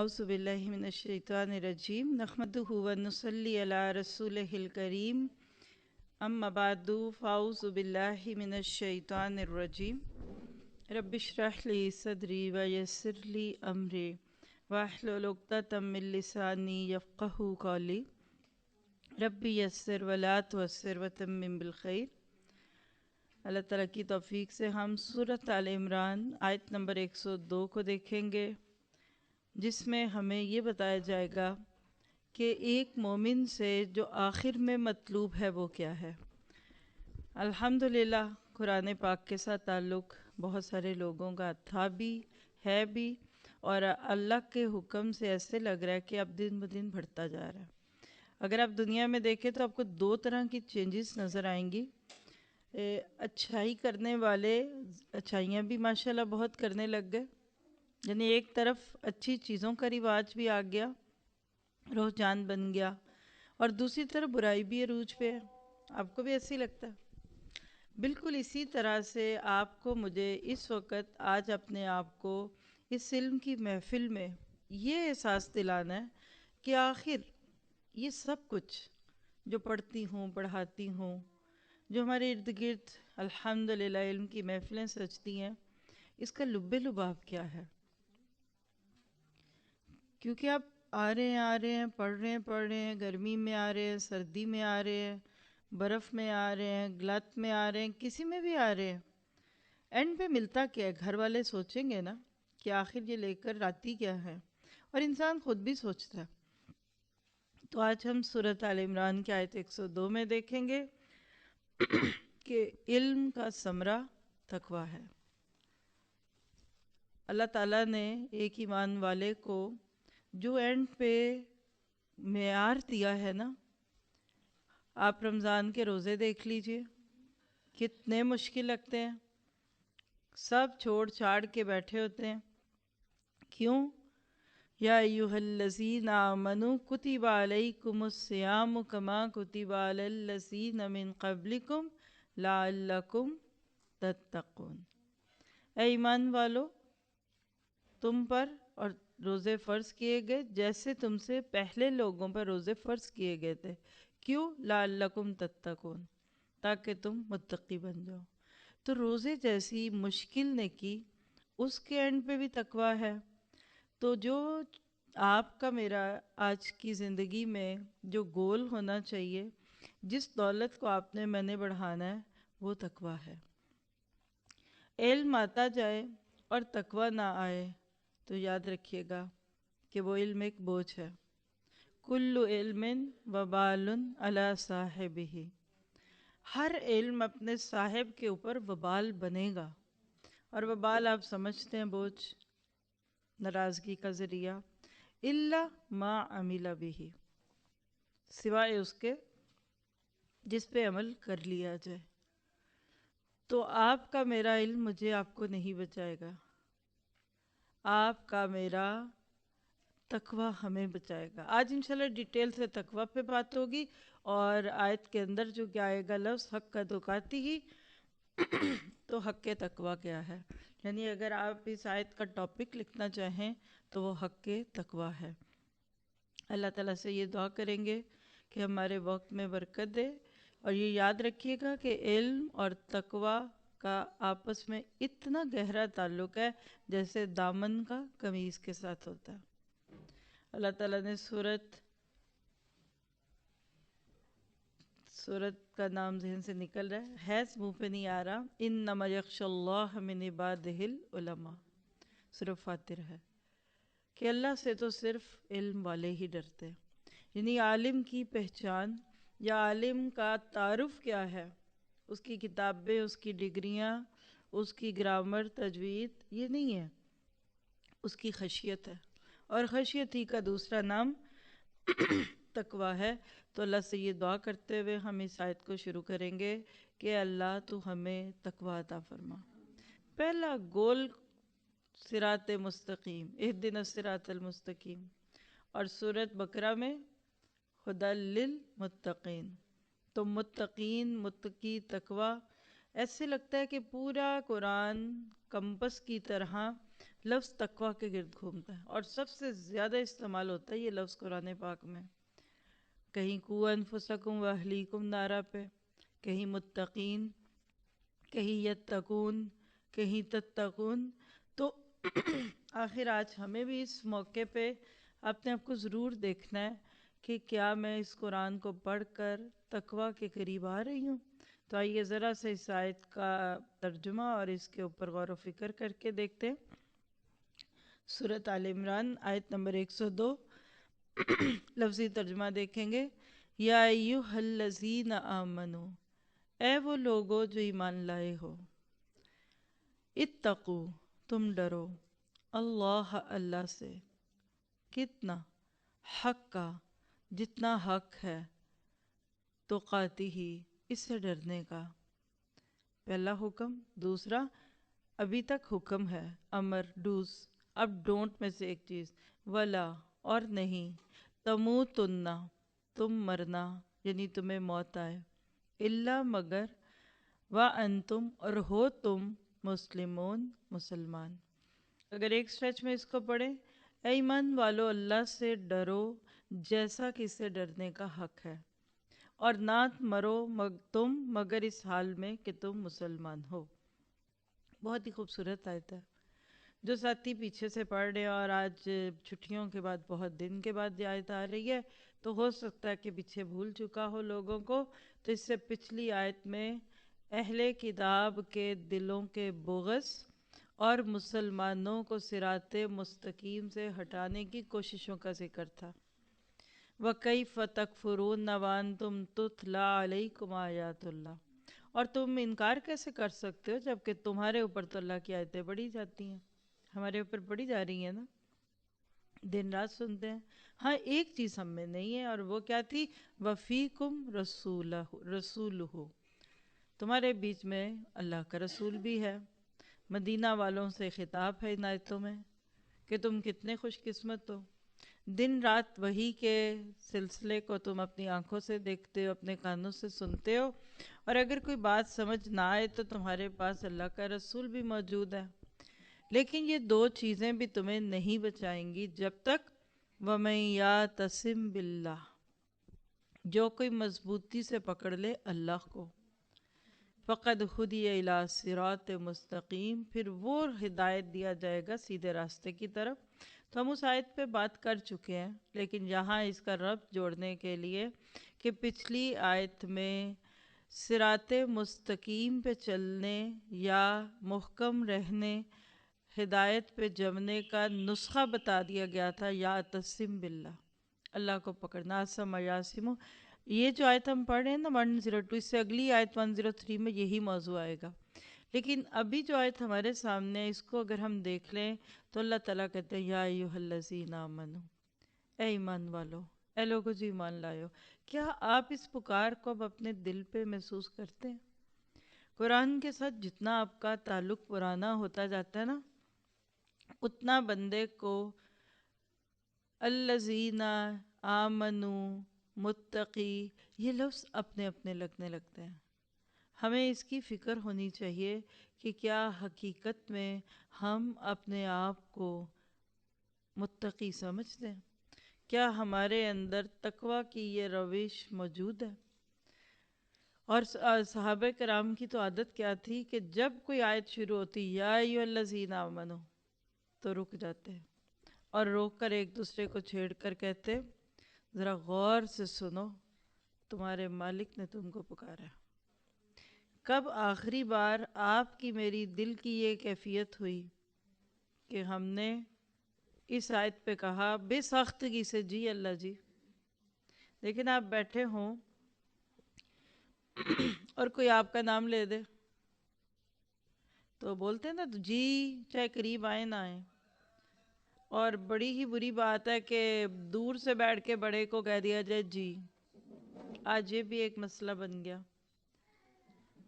اعوذ باللہ من الشیطان الرجیم نحمدہ ونصلی علی رسولہ الکریم اما بعد فاعوذ باللہ من الشیطان الرجیم رب اشرح لی صدری ویسر لی امری واحلل عقدۃ من لسانی یفقہوا قولی رب یسر ولا تعسر وتمم بالخیر۔ اللہ تعالیٰ کی توفیق سے ہم سورۃ آل عمران آیت نمبر 102 کو دیکھیں گے، جس میں ہمیں یہ بتایا جائے گا کہ ایک مومن سے جو آخر میں مطلوب ہے وہ کیا ہے۔ الحمدللہ قرآن پاک کے ساتھ تعلق بہت سارے لوگوں کا تھا بھی ہے بھی، اور اللہ کے حکم سے ایسے لگ رہا ہے کہ اب دن بدن بڑھتا جا رہا ہے۔ اگر آپ دنیا میں دیکھیں تو آپ کو دو طرح کی چینجز نظر آئیں گی۔ اچھائی کرنے والے اچھائیاں بھی ماشاءاللہ بہت کرنے لگ گئے، یعنی ایک طرف اچھی چیزوں کا رواج بھی آ گیا، رجحان بن گیا، اور دوسری طرف برائی بھی عروج پہ ہے۔ آپ کو بھی ایسے ہی لگتا ہے؟ بالکل اسی طرح سے آپ کو مجھے اس وقت آج اپنے آپ کو اس علم کی محفل میں یہ احساس دلانا ہے کہ آخر یہ سب کچھ جو پڑھتی ہوں پڑھاتی ہوں، جو ہمارے ارد گرد الحمدللہ علم کی محفلیں سجتی ہیں، اس کا لب لباب کیا ہے؟ کیونکہ آپ آ رہے ہیں پڑھ رہے ہیں، گرمی میں آ رہے ہیں، سردی میں آ رہے ہیں، برف میں آ رہے ہیں، گلت میں آ رہے ہیں، کسی میں بھی آ رہے ہیں، اینڈ پہ ملتا کیا ہے؟ گھر والے سوچیں گے نا کہ آخر یہ لے کر آتی کیا ہے، اور انسان خود بھی سوچتا ہے۔ تو آج ہم سورۃ آل عمران کی آیت 102 میں دیکھیں گے کہ علم کا ثمرہ تقویٰ ہے۔ اللہ تعالیٰ نے ایک ایمان والے کو جو اینڈ پہ معیار دیا ہے نا، آپ رمضان کے روزے دیکھ لیجئے، کتنے مشکل لگتے ہیں، سب چھوڑ چھاڑ کے بیٹھے ہوتے ہیں۔ کیوں؟ یا ایھا الذین آمنوا کتب علیکم الصیام کما کتب علی الذین من قبلکم لعلکم تتقون۔ اے ایمان والو، تم پر اور روزے فرض کیے گئے جیسے تم سے پہلے لوگوں پر روزے فرض کیے گئے تھے۔ کیوں؟ لعلکم تتقون، تاکہ تم متقی بن جاؤ۔ تو روزے جیسی مشکل نیکی، اس کے اینڈ پہ بھی تقویٰ ہے۔ تو جو آپ کا میرا آج کی زندگی میں جو گول ہونا چاہیے، جس دولت کو آپ نے میں نے بڑھانا ہے، وہ تقویٰ ہے۔ علم آتا جائے اور تقویٰ نہ آئے تو یاد رکھیے گا کہ وہ علم ایک بوجھ ہے۔ کل علم وبال علی صاحبہ، ہر علم اپنے صاحب کے اوپر وبال بنے گا، اور وبال آپ سمجھتے ہیں بوجھ، ناراضگی کا ذریعہ، الا ما عمل بہ، سوائے اس کے جس پہ عمل کر لیا جائے۔ تو آپ کا میرا علم مجھے آپ کو نہیں بچائے گا، آپ کا میرا تقویٰ ہمیں بچائے گا۔ آج انشاءاللہ ڈیٹیل سے تقویٰ پہ بات ہوگی، اور آیت کے اندر جو کیا آئے گا لفظ حق کا دکاتی ہی، تو حق کے تقویٰ کیا ہے؟ یعنی اگر آپ اس آیت کا ٹاپک لکھنا چاہیں تو وہ حق کے تقویٰ ہے۔ اللہ تعالیٰ سے یہ دعا کریں گے کہ ہمارے وقت میں برکت دے، اور یہ یاد رکھیے گا کہ علم اور تقویٰ کا آپس میں اتنا گہرا تعلق ہے جیسے دامن کا قمیض کے ساتھ ہوتا ہے۔ اللہ تعالیٰ نے سورت کا نام ذہن سے نکل رہا ہے، حیث منہ پہ نہیں آ رہا، انما یخشی اللہ من عبادہ العلماء، سورہ فاتر ہے کہ اللہ سے تو صرف علم والے ہی ڈرتے ہیں۔ یعنی عالم کی پہچان یا عالم کا تعارف کیا ہے؟ اس کی کتابیں، اس کی ڈگریاں، اس کی گرامر، تجوید، یہ نہیں ہے، اس کی خشیت ہے، اور خشیت ہی کا دوسرا نام تقویٰ ہے۔ تو اللہ سے یہ دعا کرتے ہوئے ہم اس آیت کو شروع کریں گے کہ اللہ تو ہمیں تقویٰ عطا فرما۔ پہلا گول صراط مستقیم، اہدنا الصراط المستقیم، اور سورۃ بقرہ میں ہدی للمتقین۔ تو متقین، متقی، تقویٰ، ایسے لگتا ہے کہ پورا قرآن کمپس کی طرح لفظ تقوی کے گرد گھومتا ہے، اور سب سے زیادہ استعمال ہوتا ہے یہ لفظ قرآن پاک میں. کہیں قو انفسکم و اہلیکم نارا پہ، کہیں متقین، کہیں یتقون، کہیں تتقون. تو آخر آج ہمیں بھی اس موقع پہ اپنے آپ کو ضرور دیکھنا ہے کہ کیا میں اس قرآن کو پڑھ کر تقوی کے قریب آ رہی ہوں. تو آئیے ذرا سے اس آیت کا ترجمہ اور اس کے اوپر غور و فکر کر کے دیکھتے ہیں. سورۃ آل عمران آیت نمبر 102. لفظی ترجمہ دیکھیں گے. یا ایھا الذین آمنو، اے وہ لوگو جو ایمان لائے ہو. اتقو، تم ڈرو. اللہ، اللہ سے. کتنا؟ حق کا، جتنا حق ہے. تقاتی ہی، اس سے ڈرنے کا. پہلا حکم. دوسرا، ابھی تک حکم ہے، امر، ڈوز. اب ڈونٹ میں سے ایک چیز. ولا، اور نہیں. تموتن، تم مرنا یعنی تمہیں موت آئے. الا، مگر. وانتم، اور ہو تم. مسلمون، مسلمان. اگر ایک سٹریچ میں اس کو پڑھیں، اے ایمان والو اللہ سے ڈرو جیسا کہ اس سے ڈرنے کا حق ہے، اور نہ مرو تم مگر اس حال میں کہ تم مسلمان ہو. بہت ہی خوبصورت آیت ہے. جو ساتھی پیچھے سے پڑھ رہے ہیں اور آج چھٹیوں کے بعد بہت دن کے بعد یہ آیت آ رہی ہے، تو ہو سکتا ہے کہ پیچھے بھول چکا ہو لوگوں کو. تو اس سے پچھلی آیت میں اہل کتاب کے دلوں کے بغض اور مسلمانوں کو صراط مستقیم سے ہٹانے کی کوششوں کا ذکر تھا. وَكَيْفَ تَكْفُرُونَ وَأَنْتُمْ تُتْلَى عَلَيْكُمْ آیاتُ اللَّهِ، اور تم انکار کیسے کر سکتے ہو جبکہ تمہارے اوپر تو اللہ کی آیتیں پڑھی جاتی ہیں. ہمارے اوپر پڑھی جا رہی ہیں نا، دن رات سنتے ہیں. ہاں، ایک چیز ہم میں نہیں ہے، اور وہ کیا تھی؟ وَفِيكُمْ رَسُولُهُ، تمہارے بیچ میں اللہ کا رسول بھی ہے. مدینہ والوں سے خطاب ہے ان آیتوں میں کہ تم کتنے خوش قسمت ہو. دن رات وحی کے سلسلے کو تم اپنی آنکھوں سے دیکھتے ہو، اپنے کانوں سے سنتے ہو، اور اگر کوئی بات سمجھ نہ آئے تو تمہارے پاس اللہ کا رسول بھی موجود ہے. لیکن یہ دو چیزیں بھی تمہیں نہیں بچائیں گی جب تک وَمَن يَعْتَصِم بِاللَّهِ، جو کوئی مضبوطی سے پکڑ لے اللہ کو. فقد ہدی الی صراط مستقیم، پھر وہ ہدایت دیا جائے گا سیدھے راستے کی طرف. تو ہم اس آیت پہ بات کر چکے ہیں، لیکن یہاں اس کا ربط جوڑنے کے لیے کہ پچھلی آیت میں صراط مستقیم پہ چلنے یا محکم رہنے، ہدایت پہ جمنے کا نسخہ بتا دیا گیا تھا. یا تسم باللہ، اللہ کو پکڑنا. آسم یاسم، یہ جو آیت ہم پڑھ رہے ہیں نا 102، اس سے اگلی آیت 103 میں یہی موضوع آئے گا. لیکن ابھی جو آیت ہمارے سامنے ہے، اس کو اگر ہم دیکھ لیں تو اللہ تعالیٰ کہتے ہیں یا ایھا الذین آمنو، اے ایمان والو، اے لوگو جو ایمان لائے ہو. کیا آپ اس پکار کو اب اپنے دل پہ محسوس کرتے ہیں؟ قرآن کے ساتھ جتنا آپ کا تعلق پرانا ہوتا جاتا ہے نا، اتنا بندے کو الذین آمنو، متقی، یہ لفظ اپنے اپنے لگنے لگتے ہیں. ہمیں اس کی فکر ہونی چاہیے کہ کیا حقیقت میں ہم اپنے آپ کو متقی سمجھتے ہیں؟ کیا ہمارے اندر تقوی کی یہ روش موجود ہے؟ اور صحابہ کرام کی تو عادت کیا تھی کہ جب کوئی آیت شروع ہوتی یا ایھا الذین آمنو تو رک جاتے ہیں، اور روک کر ایک دوسرے کو چھیڑ کر کہتے ذرا غور سے سنو، تمہارے مالک نے تم کو پکارا. کب آخری بار آپ کی میری دل کی یہ کیفیت ہوئی کہ ہم نے اس آیت پہ کہا بے سختگی سے جی اللہ جی؟ لیکن آپ بیٹھے ہوں اور کوئی آپ کا نام لے دے تو بولتے ہیں نا جی، چاہے قریب آئے نہ آئے. اور بڑی ہی بری بات ہے کہ دور سے بیٹھ کے بڑے کو کہہ دیا جائے جی. آج یہ بھی ایک مسئلہ بن گیا.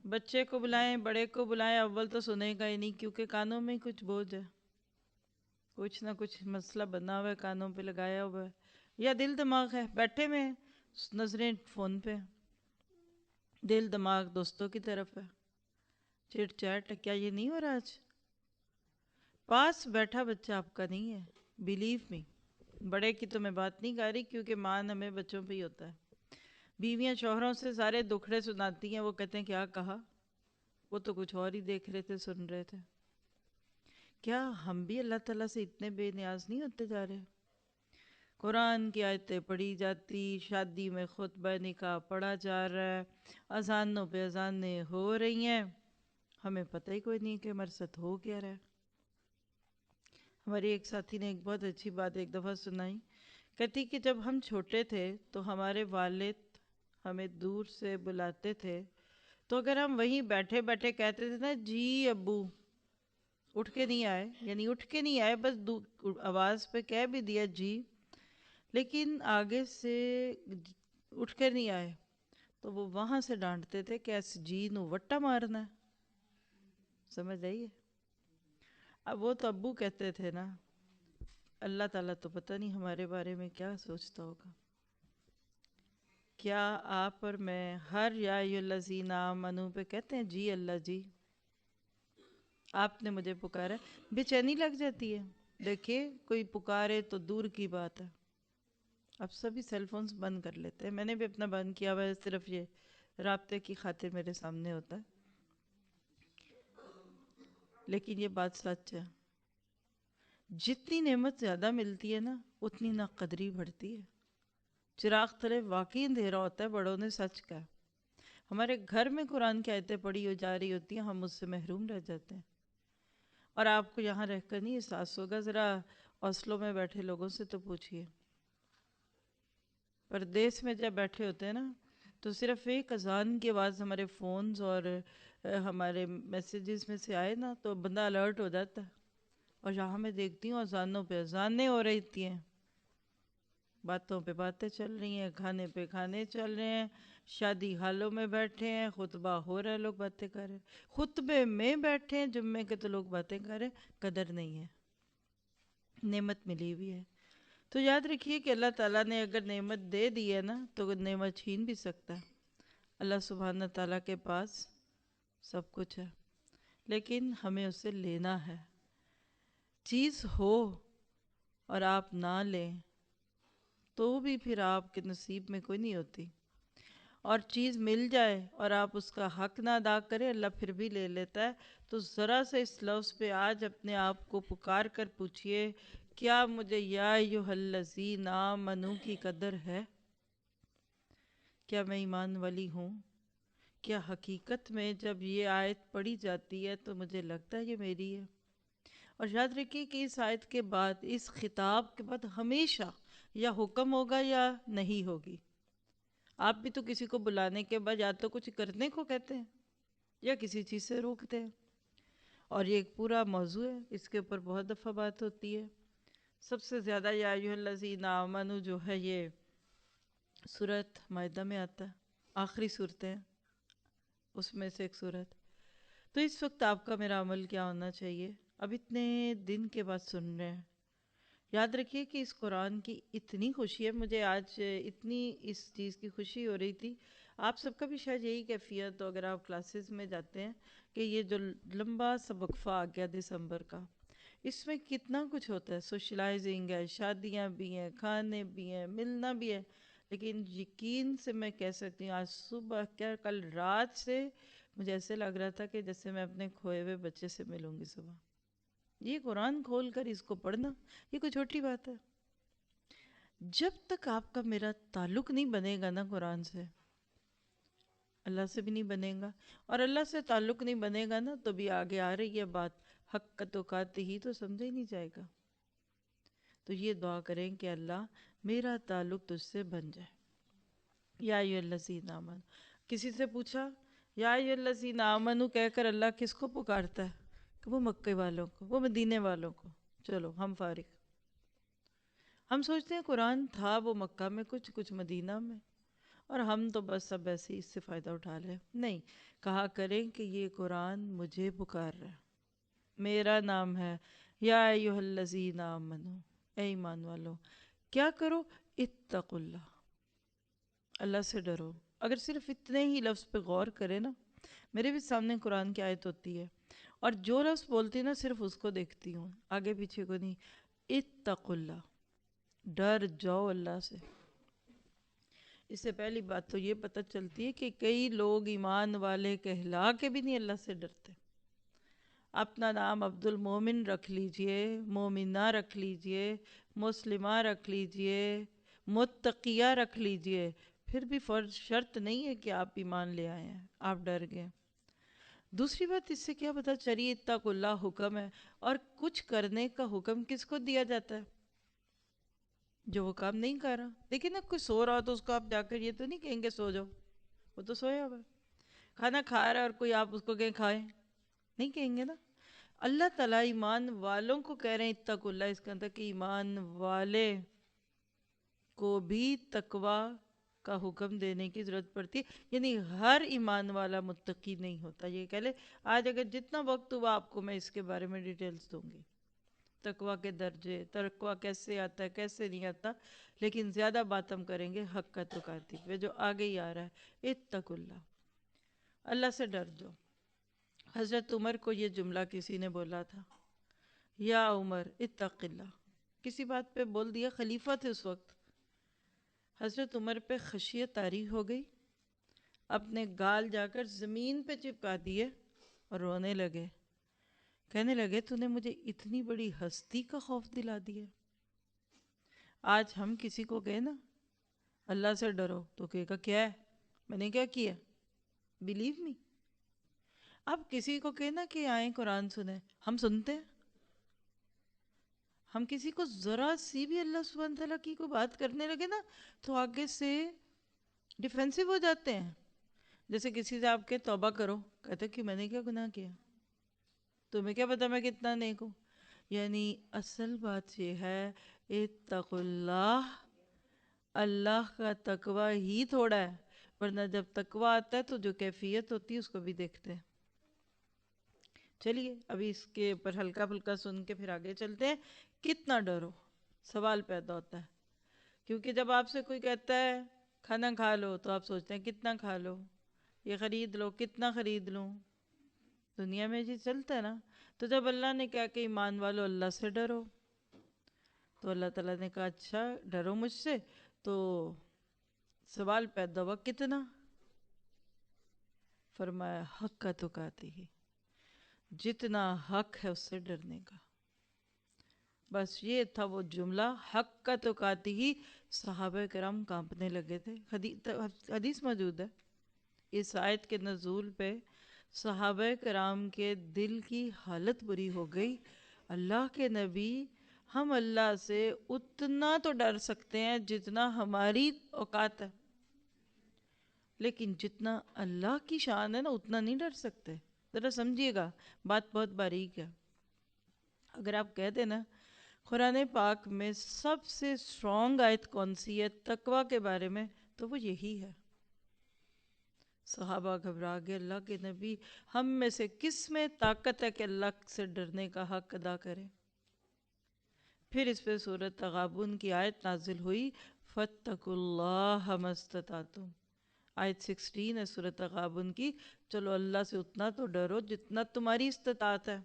بچے کو بلائیں، بڑے کو بلائیں، اول تو سنے گا ہی نہیں کیونکہ کانوں میں کچھ بوجھ ہے، کچھ نہ کچھ مسئلہ بنا ہوا ہے، کانوں پہ لگایا ہوا ہے، یا دل دماغ ہے، بیٹھے میں نظریں فون پہ، دل دماغ دوستوں کی طرف ہے، چٹ چیٹ. کیا یہ نہیں ہو رہا آج؟ پاس بیٹھا بچہ آپ کا نہیں ہے، بلیو می. بڑے کی تو میں بات نہیں کر رہی، کیونکہ مان ہمیں بچوں پہ ہی ہوتا ہے. بیویاں شوہروں سے سارے دکھڑے سناتی ہیں، وہ کہتے ہیں کیا کہا، وہ تو کچھ اور ہی دیکھ رہے تھے، سن رہے تھے. کیا ہم بھی اللہ تعالیٰ سے اتنے بے نیاز نہیں ہوتے جا رہے؟ قرآن کی آیتیں پڑھی جاتی، شادی میں خطبہ نکاح پڑھا جا رہا ہے، اذانوں پہ اذانیں ہو رہی ہیں، ہمیں پتہ ہی کوئی نہیں کہ ہمارے ساتھ ہو کیا رہا ہے. ہماری ایک ساتھی نے ایک بہت اچھی بات ایک دفعہ سنائی. کہتی کہ جب ہم چھوٹے تھے تو ہمارے والد ہمیں دور سے بلاتے تھے، تو اگر ہم وہیں بیٹھے بیٹھے کہتے تھے نا جی ابو، اٹھ کے نہیں آئے، یعنی اٹھ کے نہیں آئے، بس آواز پہ کہہ بھی دیا جی، لیکن آگے سے اٹھ کر نہیں آئے، تو وہ وہاں سے ڈانٹتے تھے کہ ایس جی نو وٹا مارنا ہے. سمجھ آئیے؟ اب وہ تو ابو کہتے تھے نا، اللہ تعالیٰ تو پتہ نہیں ہمارے بارے میں کیا سوچتا ہوگا. کیا آپ اور میں ہر یا ایھا الذین آمنو پہ کہتے ہیں جی اللہ جی؟ آپ نے مجھے پکارا، بے چینی لگ جاتی ہے. دیکھیے کوئی پکارے تو دور کی بات ہے، اب سبھی سیل فونز بند کر لیتے ہیں. میں نے بھی اپنا بند کیا ہوا ہے، صرف یہ رابطے کی خاطر میرے سامنے ہوتا ہے. لیکن یہ بات سچ ہے، جتنی نعمت زیادہ ملتی ہے نا، اتنی ناقدری بڑھتی ہے. چراغ تلے واقعی اندھیرا ہوتا ہے، بڑوں نے سچ کہا. ہمارے گھر میں قرآن کی آیتیں پڑھی ہو جا رہی ہوتی ہیں، ہم اس سے محروم رہ جاتے ہیں. اور آپ کو یہاں رہ کر نہیں احساس ہوگا، ذرا اوسلو میں بیٹھے لوگوں سے تو پوچھئے. پردیس میں جب بیٹھے ہوتے ہیں نا، تو صرف ایک اذان کی آواز ہمارے فونز اور ہمارے میسیجز میں سے آئے نا، تو بندہ الرٹ ہو جاتا ہے. اور یہاں میں دیکھتی ہوں اذانوں پہ اذانیں ہو رہی تھی ہیں، باتوں پہ باتیں چل رہی ہیں، کھانے پہ کھانے چل رہے ہیں، شادی حالوں میں بیٹھے ہیں، خطبہ ہو رہا ہے، لوگ باتیں کر رہے ہیں، خطبے میں بیٹھے ہیں جمعے کے، تو لوگ باتیں کر رہے ہیں. قدر نہیں ہے، نعمت ملی ہوئی ہے. تو یاد رکھیے کہ اللہ تعالیٰ نے اگر نعمت دے دی ہے نا، تو وہ نعمت چھین بھی سکتا ہے. اللہ سبحانہ تعالیٰ کے پاس سب کچھ ہے، لیکن ہمیں اسے لینا ہے. چیز ہو اور آپ نہ لیں تو بھی پھر آپ کے نصیب میں کوئی نہیں ہوتی، اور چیز مل جائے اور آپ اس کا حق نہ ادا کریں، اللہ پھر بھی لے لیتا ہے. تو ذرا سے اس لفظ پہ آج اپنے آپ کو پکار کر پوچھئے، کیا مجھے یا ایھا الذین آمنو کی قدر ہے؟ کیا میں ایمان والی ہوں؟ کیا حقیقت میں جب یہ آیت پڑھی جاتی ہے تو مجھے لگتا ہے یہ میری ہے؟ اور یاد رکھیے کہ اس آیت کے بعد، اس خطاب کے بعد ہمیشہ یا حکم ہوگا یا نہیں ہوگی. آپ بھی تو کسی کو بلانے کے بعد یا تو کچھ کرنے کو کہتے ہیں یا کسی چیز سے روکتے ہیں. اور یہ ایک پورا موضوع ہے، اس کے اوپر بہت دفعہ بات ہوتی ہے. سب سے زیادہ یا ایھا الذین آمنو جو ہے یہ سورۃ مائدہ میں آتا ہے، آخری صورتیں اس میں سے ایک صورت. تو اس وقت آپ کا میرا عمل کیا ہونا چاہیے؟ اب اتنے دن کے بعد سن رہے ہیں، یاد رکھیے کہ اس قرآن کی اتنی خوشی ہے. مجھے آج اتنی اس چیز کی خوشی ہو رہی تھی، آپ سب کا بھی شاید یہی کیفیت ہو اگر آپ کلاسز میں جاتے ہیں، کہ یہ جو لمبا سا وقفہ آ گیا دسمبر کا، اس میں کتنا کچھ ہوتا ہے. سوشلائزنگ ہے، شادیاں بھی ہیں، کھانے بھی ہیں، ملنا بھی ہے. لیکن یقین سے میں کہہ سکتی ہوں، آج صبح کیا کل رات سے مجھے ایسے لگ رہا تھا کہ جیسے میں اپنے کھوئے ہوئے بچے سے ملوں گی صبح. یہ قرآن کھول کر اس کو پڑھنا، یہ کوئی چھوٹی بات ہے. جب تک آپ کا میرا تعلق نہیں بنے گا نا قرآن سے، اللہ سے بھی نہیں بنے گا. اور اللہ سے تعلق نہیں بنے گا نا، تو بھی آگے آ رہی ہے بات، حق کا تو کاتے ہی تو سمجھا ہی نہیں جائے گا. تو یہ دعا کریں کہ اللہ میرا تعلق تجھ سے بن جائے. یا ایھا الذین آمنو، کسی سے پوچھا یا ایھا الذین آمنو کہہ کر اللہ کس کو پکارتا ہے؟ کہ وہ مکے والوں کو، وہ مدینے والوں کو. چلو ہم فارغ. ہم سوچتے ہیں قرآن تھا وہ مکہ میں، کچھ مدینہ میں، اور ہم تو بس سب ایسے ہی اس سے فائدہ اٹھا رہے ہیں. نہیں، کہا کریں کہ یہ قرآن مجھے پکار رہا ہے، میرا نام ہے یا ایھا الذین آمنو، اے ایمان والو کیا کرو؟ اتقوا اللہ، اللہ سے ڈرو. اگر صرف اتنے ہی لفظ پہ غور کرے نا، میرے بھی سامنے قرآن کی آیت ہوتی ہے اور جو لفظ بولتی نا صرف اس کو دیکھتی ہوں، آگے پیچھے کو نہیں. اتقوا اللہ، ڈر جاؤ اللہ سے. اس سے پہلی بات تو یہ پتہ چلتی ہے کہ کئی لوگ ایمان والے کہلا کے بھی نہیں اللہ سے ڈرتے. اپنا نام عبد المومن رکھ لیجئے، مومنہ رکھ لیجئے، مسلمہ رکھ لیجئے، متقیہ رکھ لیجئے، پھر بھی شرط نہیں ہے کہ آپ ایمان لے آئے ہیں، آپ ڈر گئے. دوسری بات اس سے کیا پتہ چلی؟ اتقوا اللہ حکم ہے، اور کچھ کرنے کا حکم کس کو دیا جاتا ہے؟ جو وہ کام نہیں کر رہا. لیکن اب کوئی سو رہا تو اس کو آپ جا کر یہ تو نہیں کہیں گے سو جاؤ، وہ تو سویا ہوا ہے. کھانا کھا رہا ہے اور کوئی آپ اس کو کہیں کھائیں، نہیں کہیں گے نا. اللہ تعالیٰ ایمان والوں کو کہہ رہے ہیں اتقوا اللہ، اس کا کہ ایمان والے کو بھی تقوی کا حکم دینے کی ضرورت پڑتی ہے. یعنی ہر ایمان والا متقی نہیں ہوتا. یہ کہہ لے آج اگر جتنا وقت ہوا آپ کو میں اس کے بارے میں ڈیٹیلز دوں گی، تقوی کے درجے، تقوی کیسے آتا ہے کیسے نہیں آتا. لیکن زیادہ بات ہم کریں گے حق تقاتی پہ، جو آگے ہی آ رہا ہے. اتقوا اللہ، اللہ سے ڈر جاؤ. حضرت عمر کو یہ جملہ کسی نے بولا تھا، یا عمر اتق اللہ. کسی بات پہ بول دیا، خلیفہ تھے اس وقت. حضرت عمر پہ خشیت طاری ہو گئی، اپنے گال جا کر زمین پہ چپکا دیے اور رونے لگے. کہنے لگے تو نے مجھے اتنی بڑی ہستی کا خوف دلا دیا. آج ہم کسی کو کہیں نا اللہ سے ڈرو تو کہے گا کیا ہے، میں نے کیا کیا، بلیو می. اب کسی کو کہنا کہ آئیں قرآن سنیں، ہم سنتے ہیں. ہم کسی کو ذرا سی بھی اللہ سبحانہ تعالیٰ کی کوئی بات کرنے لگے نا تو آگے سے ڈیفینسو ہو جاتے ہیں. جیسے کسی سے آپ کے توبہ کرو، کہتے کہ میں نے کیا گناہ کیا، تمہیں کیا پتا میں کتنا نیک ہوں. یعنی اصل بات یہ ہے اتقوا اللہ، اللہ کا تقوی ہی تھوڑا ہے، ورنہ جب تقوی آتا ہے تو جو کیفیت ہوتی ہے اس کو بھی دیکھتے ہیں. چلیے ابھی اس کے اوپر ہلکا پھلکا سن کے پھر آگے چلتے ہیں. کتنا ڈرو، سوال پیدا ہوتا ہے. کیونکہ جب آپ سے کوئی کہتا ہے کھانا کھا لو تو آپ سوچتے ہیں کتنا کھا لو، یہ خرید لو کتنا خرید لوں. دنیا میں جی چلتا ہے نا. تو جب اللہ نے کہا کہ ایمان والو اللہ سے ڈرو، تو اللہ تعالیٰ نے کہا اچھا ڈرو مجھ سے. تو سوال پیدا ہوا کتنا؟ فرمایا حق تقاتی ہی، جتنا حق ہے اس سے ڈرنے کا. بس یہ تھا وہ جملہ، حق تقاتی ہی. صحابہ کرام کانپنے لگے تھے. حدیث موجود ہے اس آیت کے نزول پہ، صحابہ کرام کے دل کی حالت بری ہو گئی. اللہ کے نبی، ہم اللہ سے اتنا تو ڈر سکتے ہیں جتنا ہماری اوقات ہے، لیکن جتنا اللہ کی شان ہے نا اتنا نہیں ڈر سکتے. ذرا سمجھیے گا، بات بہت باریک ہے. اگر آپ کہہ دیں نا قرآن پاک میں سب سے اسٹرانگ آیت کون سی ہے تقوی کے بارے میں، تو وہ یہی ہے. صحابہ گھبرا گئے، اللہ کے نبی ہم میں سے کس میں طاقت ہے کہ اللہ سے ڈرنے کا حق ادا کرے. پھر اس پہ سورۃ تغابن کی آیت نازل ہوئی، فاتقوا اللہ ما استطعتم. آیت 16 ہے سورۃ تغابن کی. چلو اللہ سے اتنا تو ڈرو جتنا تمہاری استطاعت ہے،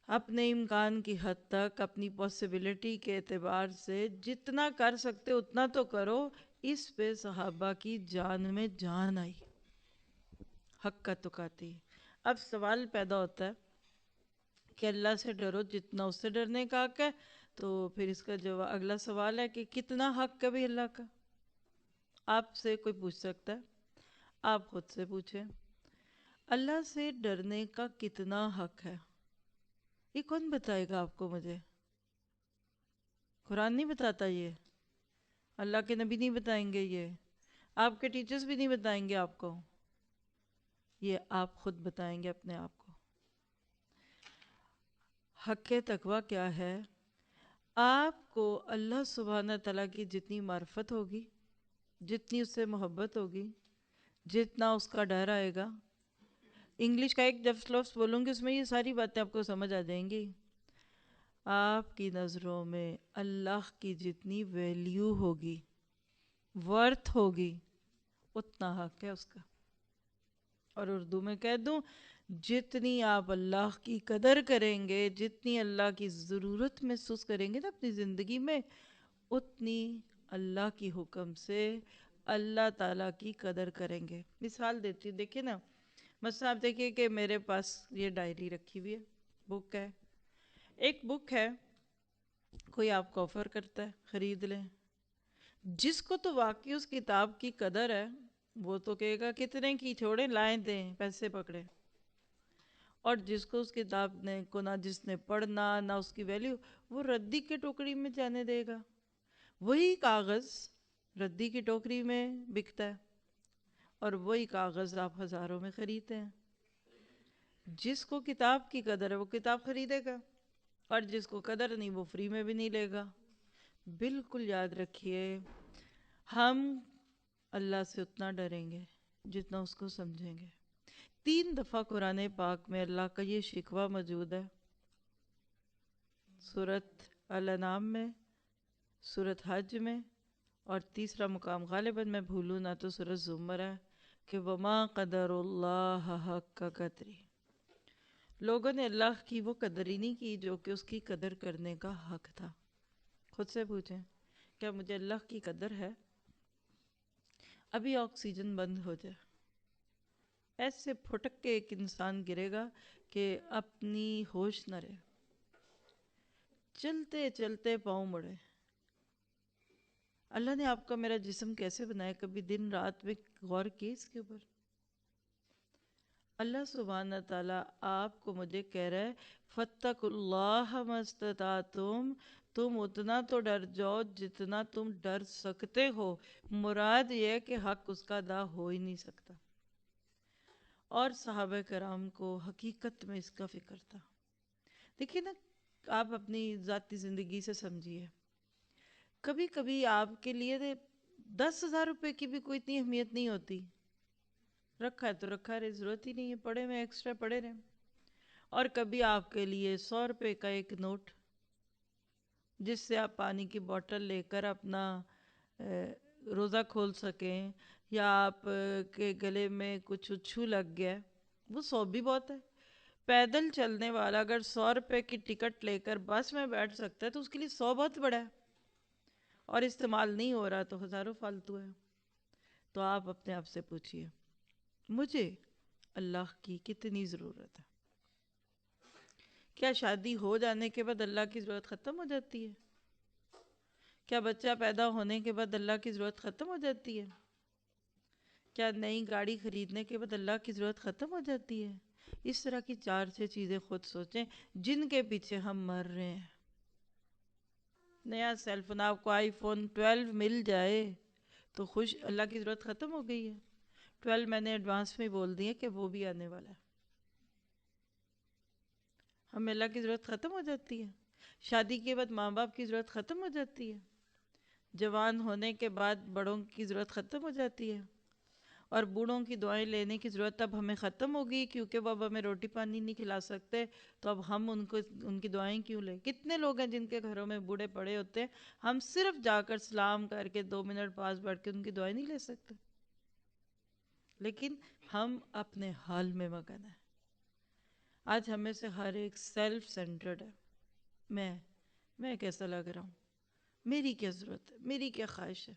اپنے امکان کی حد تک، اپنی پاسبلٹی کے اعتبار سے جتنا کر سکتے اتنا تو کرو. اس پہ صحابہ کی جان میں جان آئی، حق کا تقاتی. اب سوال پیدا ہوتا ہے کہ اللہ سے ڈرو جتنا اس سے ڈرنے کا حق ہے، تو پھر اس کا جواب اگلا سوال ہے کہ کتنا حق ہے بھی اللہ کا. آپ سے کوئی پوچھ سکتا ہے، آپ خود سے پوچھیں اللہ سے ڈرنے کا کتنا حق ہے. یہ کون بتائے گا آپ کو؟ مجھے قرآن نہیں بتاتا، یہ اللہ کے نبی نہیں بتائیں گے، یہ آپ کے ٹیچرز بھی نہیں بتائیں گے آپ کو، یہ آپ خود بتائیں گے اپنے آپ کو. حق تقوی کیا ہے؟ آپ کو اللہ سبحانہ تعالیٰ کی جتنی معرفت ہوگی، جتنی اس سے محبت ہوگی، جتنا اس کا ڈر آئے گا. انگلش کا ایک جب لفظ بولوں گی اس میں یہ ساری باتیں آپ کو سمجھ آ جائیں گی. آپ کی نظروں میں اللہ کی جتنی ویلیو ہوگی، ورتھ ہوگی، اتنا حق ہے اس کا. اور اردو میں کہہ دوں، جتنی آپ اللہ کی قدر کریں گے، جتنی اللہ کی ضرورت محسوس کریں گے نا اپنی زندگی میں، اتنی اللہ کی حکم سے اللہ تعالیٰ کی قدر کریں گے۔ مثال دیتی ہوں، دیکھیں نا، مثلا آپ دیکھیں کہ میرے پاس یہ ڈائری رکھی ہوئی ہے، بک ہے، ایک بک ہے، کوئی آپ کو آفر کرتا ہے خرید لیں، جس کو تو واقعی اس کتاب کی قدر ہے وہ تو کہے گا کتنے کی، چھوڑیں لائیں دیں پیسے پکڑے، اور جس کو اس کتاب نے کو نہ جس نے پڑھنا نہ اس کی ویلیو، وہ ردی کے ٹوکری میں جانے دے گا۔ وہی کاغذ ردی کی ٹوکری میں بکتا ہے اور وہی کاغذ آپ ہزاروں میں خریدتے ہیں۔ جس کو کتاب کی قدر ہے وہ کتاب خریدے گا، اور جس کو قدر نہیں وہ فری میں بھی نہیں لے گا۔ بالکل یاد رکھیے، ہم اللہ سے اتنا ڈریں گے جتنا اس کو سمجھیں گے۔ 3 دفعہ قرآن پاک میں اللہ کا یہ شکوہ موجود ہے، سورۃ الانعام میں، سورۃ حج میں، اور تیسرا مقام غالباً میں بھولوں نہ تو سورۃ زمر ہے کہ وما قدر اللہ حق قدری، لوگوں نے اللہ کی وہ قدر ہی نہیں کی جو کہ اس کی قدر کرنے کا حق تھا۔ خود سے پوچھیں، کیا مجھے اللہ کی قدر ہے؟ ابھی آکسیجن بند ہو جائے، ایسے پھٹک کے ایک انسان گرے گا کہ اپنی ہوش نہ رہے، چلتے چلتے پاؤں مڑے۔ اللہ نے آپ کا میرا جسم کیسے بنایا، کبھی دن رات میں غور کی اس کے اوپر؟ اللہ سبحانہ تعالیٰ آپ کو مجھے کہہ رہا ہے فَاتَّقُوا اللَّهَ مَا اسْتَطَعْتُمْ، تم اتنا تو ڈر جاؤ جتنا تم ڈر سکتے ہو۔ مراد یہ ہے کہ حق اس کا ادا ہو ہی نہیں سکتا، اور صحابہ کرام کو حقیقت میں اس کا فکر تھا۔ دیکھیے نا، آپ اپنی ذاتی زندگی سے سمجھیے، کبھی کبھی آپ کے لیے 10,000 روپے کی بھی کوئی اتنی اہمیت نہیں ہوتی، رکھا ہے تو رکھا رہے، ضرورت ہی نہیں ہے، پڑے میں ایکسٹرا پڑے رہے۔ اور کبھی آپ کے لیے 100 روپے کا ایک نوٹ، جس سے آپ پانی کی بوٹل لے کر اپنا روزہ کھول سکیں، یا آپ کے گلے میں کچھ اچھو لگ گیا، وہ 100 بھی بہت ہے۔ پیدل چلنے والا اگر 100 روپے کی ٹکٹ لے کر بس میں بیٹھ سکتا ہے تو اس کے لیے 100 بہت بڑا ہے، اور استعمال نہیں ہو رہا تو ہزاروں فالتو ہے۔ تو آپ اپنے آپ سے پوچھئے، مجھے اللہ کی کتنی ضرورت ہے؟ کیا شادی ہو جانے کے بعد اللہ کی ضرورت ختم ہو جاتی ہے؟ کیا بچہ پیدا ہونے کے بعد اللہ کی ضرورت ختم ہو جاتی ہے؟ کیا نئی گاڑی خریدنے کے بعد اللہ کی ضرورت ختم ہو جاتی ہے؟ اس طرح کی 4-6 چیزیں خود سوچیں جن کے پیچھے ہم مر رہے ہیں۔ نیا سیل فون، آپ کو آئی فون 12 مل جائے تو خوش، اللہ کی ضرورت ختم ہو گئی ہے۔ 12 میں نے ایڈوانس میں بول دی ہے کہ وہ بھی آنے والا ہے، ہمیں اللہ کی ضرورت ختم ہو جاتی ہے۔ شادی کے بعد ماں باپ کی ضرورت ختم ہو جاتی ہے، جوان ہونے کے بعد بڑوں کی ضرورت ختم ہو جاتی ہے، اور بوڑھوں کی دعائیں لینے کی ضرورت اب ہمیں ختم ہو گئی کیونکہ وہ اب ہمیں روٹی پانی نہیں کھلا سکتے، تو اب ہم ان کی دعائیں کیوں لیں؟ کتنے لوگ ہیں جن کے گھروں میں بوڑھے پڑے ہوتے ہیں، ہم صرف جا کر سلام کر کے 2 منٹ پاس بیٹھ کے ان کی دعائیں نہیں لے سکتے، لیکن ہم اپنے حال میں مگن ہیں۔ آج ہمیں سے ہر ایک سیلف سینٹرڈ ہے، میں کیسا لگ رہا ہوں، میری کیا ضرورت ہے، میری کیا خواہش ہے،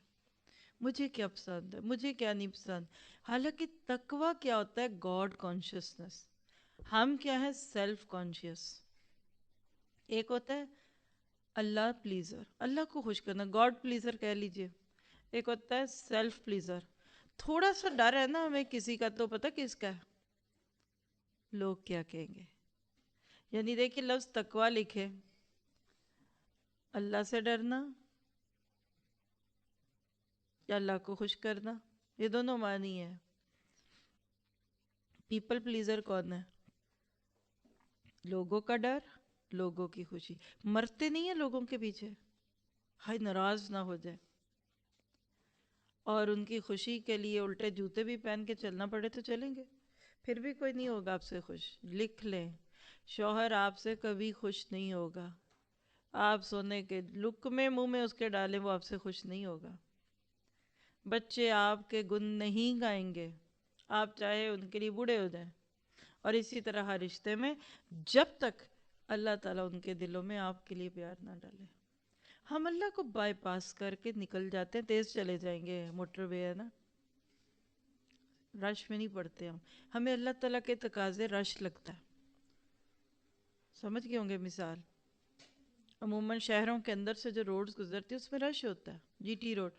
مجھے کیا پسند ہے، مجھے کیا نہیں پسند۔ حالانکہ تقویٰ کیا ہوتا ہے؟ God consciousness. ہم کیا ہے؟ Self conscious. ایک ہوتا ہے اللہ پلیزر، اللہ کو خوش کرنا، گاڈ پلیزر کہہ لیجئے۔ ایک ہوتا ہے سیلف پلیزر۔ تھوڑا سا ڈر ہے نا ہمیں کسی کا، تو پتہ کس کا ہے؟ لوگ کیا کہیں گے۔ یعنی دیکھیں لفظ تقویٰ لکھے، اللہ سے ڈرنا یا اللہ کو خوش کرنا، یہ دونوں معنی ہے۔ پیپل پلیزر کون ہے؟ لوگوں کا ڈر، لوگوں کی خوشی، مرتے نہیں ہیں لوگوں کے پیچھے، ہائے ناراض نہ ہو جائے، اور ان کی خوشی کے لیے الٹے جوتے بھی پہن کے چلنا پڑے تو چلیں گے، پھر بھی کوئی نہیں ہوگا آپ سے خوش۔ لکھ لیں، شوہر آپ سے کبھی خوش نہیں ہوگا، آپ سونے کے لقمے منہ میں اس کے ڈالیں وہ آپ سے خوش نہیں ہوگا۔ بچے آپ کے گن نہیں گائیں گے، آپ چاہے ان کے لیے بوڑھے ہو جائیں، اور اسی طرح ہر رشتے میں جب تک اللہ تعالیٰ ان کے دلوں میں آپ کے لیے پیار نہ ڈالے. ہم اللہ کو بائی پاس کر کے نکل جاتے ہیں, تیز چلے جائیں گے, موٹر وے ہے نا, رش میں نہیں پڑتے ہم. ہمیں اللہ تعالیٰ کے تقاضے رش لگتا ہے. سمجھ گئے ہوں گے مثال. عموماً شہروں کے اندر سے جو روڈز گزرتی ہیں اس میں رش ہوتا ہے. جی ٹی روڈ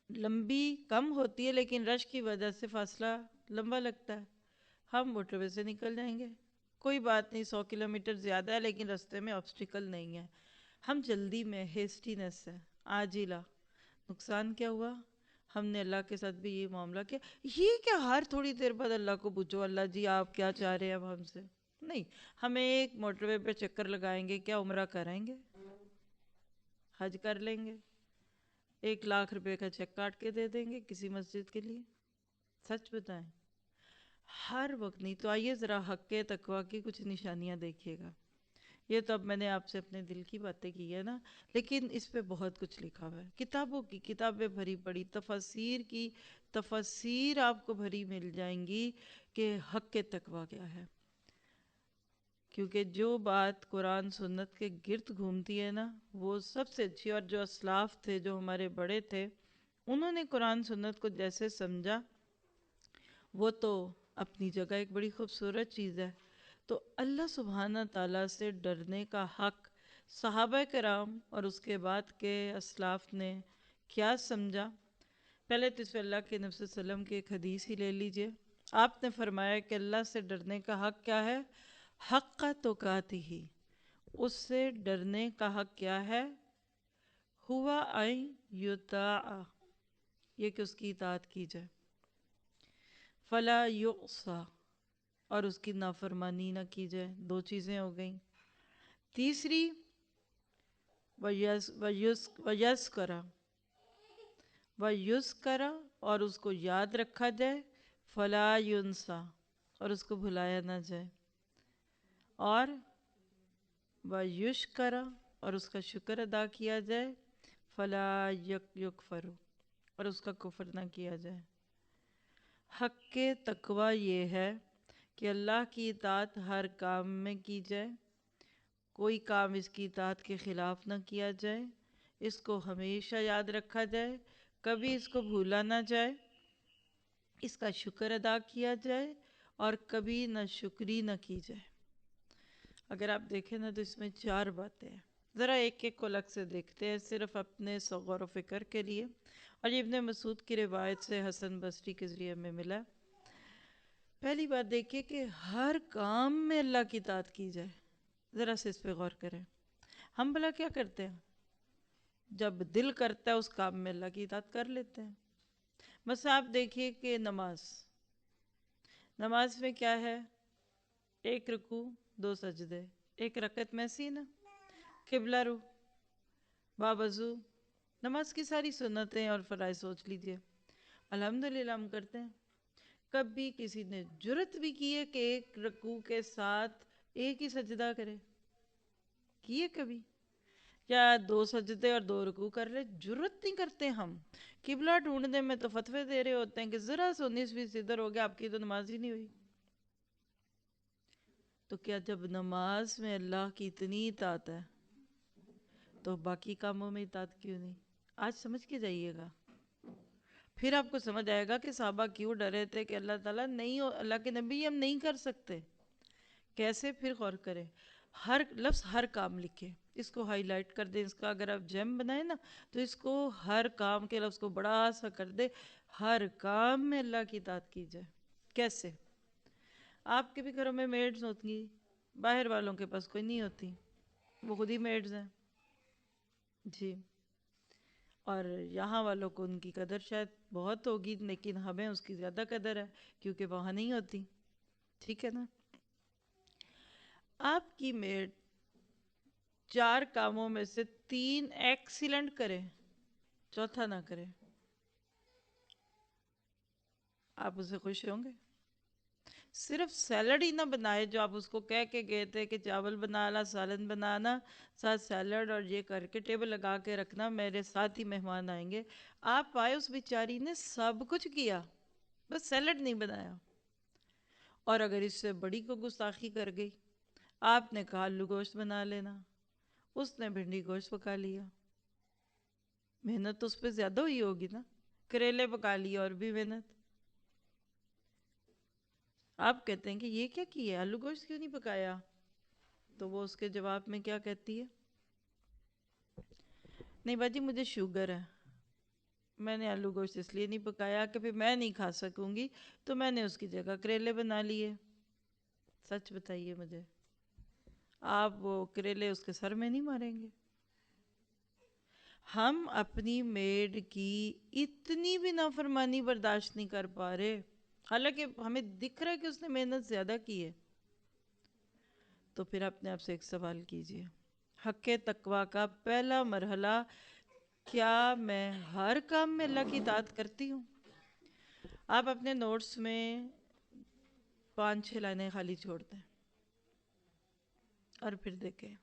لمبی کم ہوتی ہے لیکن رش کی وجہ سے فاصلہ لمبا لگتا ہے. ہم موٹر وے سے نکل جائیں گے, کوئی بات نہیں, 100 کلومیٹر زیادہ ہے لیکن رستے میں آبسٹیکل نہیں ہے. ہم جلدی میں, ہیسٹینس ہے, عاجلہ. نقصان کیا ہوا؟ ہم نے اللہ کے ساتھ بھی یہ معاملہ کیا. یہ کیا ہر تھوڑی دیر بعد اللہ کو پوچھو, اللہ جی آپ کیا چاہ رہے ہیں اب ہم سے؟ نہیں, ہمیں ایک موٹر وے پہ چکر لگائیں گے, کیا عمرہ کریں گے, حج کر لیں گے, 1 لاکھ روپے کا چیک کاٹ کے دے دیں گے کسی مسجد کے لیے. سچ بتائیں, ہر وقت نہیں. تو آئیے ذرا حق کے تقویٰ کی کچھ نشانیاں دیکھیے گا. یہ تو اب میں نے آپ سے اپنے دل کی باتیں کی ہے نا, لیکن اس پہ بہت کچھ لکھا ہوا ہے. کتابوں کی کتابیں بھری پڑی, تفاسیر کی تفاسیر آپ کو بھری مل جائیں گی کہ حق کے تقویٰ کیا ہے. کیونکہ جو بات قرآن سنت کے گرد گھومتی ہے نا, وہ سب سے اچھی. اور جو اسلاف تھے, جو ہمارے بڑے تھے, انہوں نے قرآن سنت کو جیسے سمجھا, وہ تو اپنی جگہ ایک بڑی خوبصورت چیز ہے. تو اللہ سبحانہ تعالیٰ سے ڈرنے کا حق صحابہ کرام اور اس کے بعد کے اسلاف نے کیا سمجھا؟ پہلے تو اس پہ اللہ کے نبی صلی اللہ علیہ وسلم کی ایک حدیث ہی لے لیجئے. آپ نے فرمایا کہ اللہ سے ڈرنے کا حق کیا ہے؟ حق تقاتہ, اس سے ڈرنے کا حق کیا ہے؟ ہوا ان یطاع, یہ کہ اس کی اطاعت کی جائے. فلا یعصى, اور اس کی نافرمانی نہ کی جائے. 2 چیزیں ہو گئیں. تیسری وَيَذْكَرَ, اور اس کو یاد رکھا جائے. فلا يُنسى, اور اس کو بھلایا نہ جائے. اور وَيُشْكَرَ, اور اس کا شکر ادا کیا جائے. فلا يُكْفَرُ, اور اس کا کفر نہ کیا جائے. حق کے تقویٰ یہ ہے کہ اللہ کی اطاعت ہر کام میں کی جائے, کوئی کام اس کی اطاعت کے خلاف نہ کیا جائے. اس کو ہمیشہ یاد رکھا جائے, کبھی اس کو بھولا نہ جائے, اس کا شکر ادا کیا جائے, اور کبھی نہ شکری نہ کی جائے. اگر آپ دیکھیں نا تو اس میں 4 باتیں ہیں. ذرا ایک ایک کو الگ سے دیکھتے ہیں, صرف اپنے غور و فکر کے لیے. اور یہ ابن مسعود کی روایت سے حسن بصری کے ذریعے میں ملا. پہلی بات دیکھیے کہ ہر کام میں اللہ کی اطاعت کی جائے. ذرا سے اس پہ غور کریں. ہم بھلا کیا کرتے ہیں؟ جب دل کرتا ہے اس کام میں اللہ کی اطاعت کر لیتے ہیں. بس آپ دیکھیے کہ نماز میں کیا ہے؟ 1 رکوع 2 سجدے, 1 رکعت میں سی نا, قبلہ رو, باوضو. نماز کی ساری سنتیں اور فرائض سوچ لیجئے. الحمدللہ ہم کرتے ہیں. کبھی کسی نے جرت بھی کی ہے کہ 1 رکوع کے ساتھ 1 ہی سجدہ کرے؟ کیے کبھی؟ یا 2 سجدے اور 2 رکوع کر لے؟ جرت نہیں کرتے ہم. قبلہ ڈھونڈنے میں تو فتوے دے رہے ہوتے ہیں کہ ذرا سا 19-20 ادھر ہو گیا, آپ کی تو نماز ہی نہیں ہوئی. تو کیا جب نماز میں اللہ کی اتنی اطاعت ہے تو باقی کاموں میں اطاعت کیوں نہیں؟ آج سمجھ کے جائیے گا, پھر آپ کو سمجھ آئے گا کہ صحابہ کیوں ڈرے تھے کہ اللہ تعالیٰ نہیں, اللہ کے نبی ہم نہیں کر سکتے. کیسے؟ پھر غور کریں. ہر لفظ ہر کام لکھے, اس کو ہائی لائٹ کر دیں. اس کا اگر آپ جیم بنائیں نا تو اس کو ہر کام کے لفظ کو بڑا سا کر دے. ہر کام میں اللہ کی اطاعت کی جائے. کیسے؟ آپ کے بھی گھروں میں میڈز ہوتی, باہر والوں کے پاس کوئی نہیں ہوتی, وہ خود ہی میڈز ہیں جی. اور یہاں والوں کو ان کی قدر شاید بہت ہوگی, لیکن ہمیں اس کی زیادہ قدر ہے کیونکہ وہاں نہیں ہوتی. ٹھیک ہے نا؟ آپ کی میڈ 4 کاموں میں سے 3 ایکسیلنٹ کرے, چوتھا نہ کرے, آپ اسے خوش ہوں گے؟ صرف سیلڈ ہی نہ بنائے جو آپ اس کو کہہ کے گئے تھے کہ چاول بنانا, سالن بنانا, ساتھ سیلڈ اور یہ کر کے ٹیبل لگا کے رکھنا, میرے ساتھ ہی مہمان آئیں گے. آپ آئے, اس بیچاری نے سب کچھ کیا, بس سیلڈ نہیں بنایا. اور اگر اس سے بڑی کو گستاخی کر گئی، آپ نے کہا آلو گوشت بنا لینا، اس نے بھنڈی گوشت پکا لیا، محنت تو اس پہ زیادہ ہوئی ہوگی نا، کریلے پکا لیا اور بھی محنت. آپ کہتے ہیں کہ یہ کیا کیا، آلو گوشت کیوں نہیں پکایا؟ تو وہ اس کے جواب میں کیا کہتی ہے؟ نہیں باجی مجھے شوگر ہے، میں نے آلو گوشت اس لیے نہیں پکایا کہ پھر میں نہیں کھا سکوں گی، تو میں نے اس کی جگہ کریلے بنا لیے. سچ بتائیے مجھے، آپ وہ کریلے اس کے سر میں نہیں ماریں گے؟ ہم اپنی میڈ کی اتنی بھی نافرمانی برداشت نہیں کر پا رہے، حالانکہ ہمیں دکھ رہا ہے کہ اس نے محنت زیادہ کی ہے. تو پھر اپنے آپ سے ایک سوال کیجئے، حق تقویٰ کا پہلا مرحلہ، کیا میں ہر کام میں اللہ کی اطاعت کرتی ہوں؟ آپ اپنے نوٹس میں 5-6 لائنیں خالی چھوڑ دیں اور پھر دیکھیں،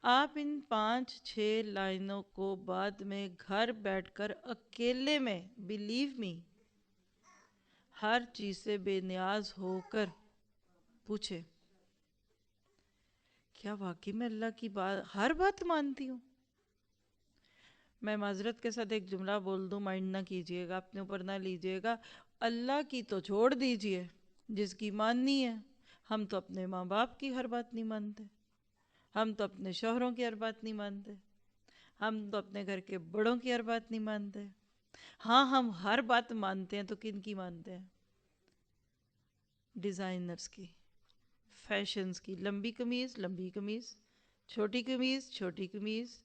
آپ ان 5-6 لائنوں کو بعد میں گھر بیٹھ کر اکیلے میں، بلیو می، ہر چیز سے بے نیاز ہو کر پوچھے، کیا واقعی میں اللہ کی ہر بات مانتی ہوں؟ میں معذرت کے ساتھ ایک جملہ بول دوں، مائنڈ نہ کیجئے گا، اپنے اوپر نہ لیجئے گا. اللہ کی تو چھوڑ دیجئے، جس کی ماننی ہے. ہم تو اپنے ماں باپ کی ہر بات نہیں مانتے، ہم تو اپنے شوہروں کی ہر بات نہیں مانتے، ہم تو اپنے گھر کے بڑوں کی ہر بات نہیں مانتے. ہاں ہم ہر بات مانتے ہیں تو کن کی مانتے ہیں؟ ڈیزائنرز کی، فیشنز کی، لمبی قمیض، چھوٹی قمیض،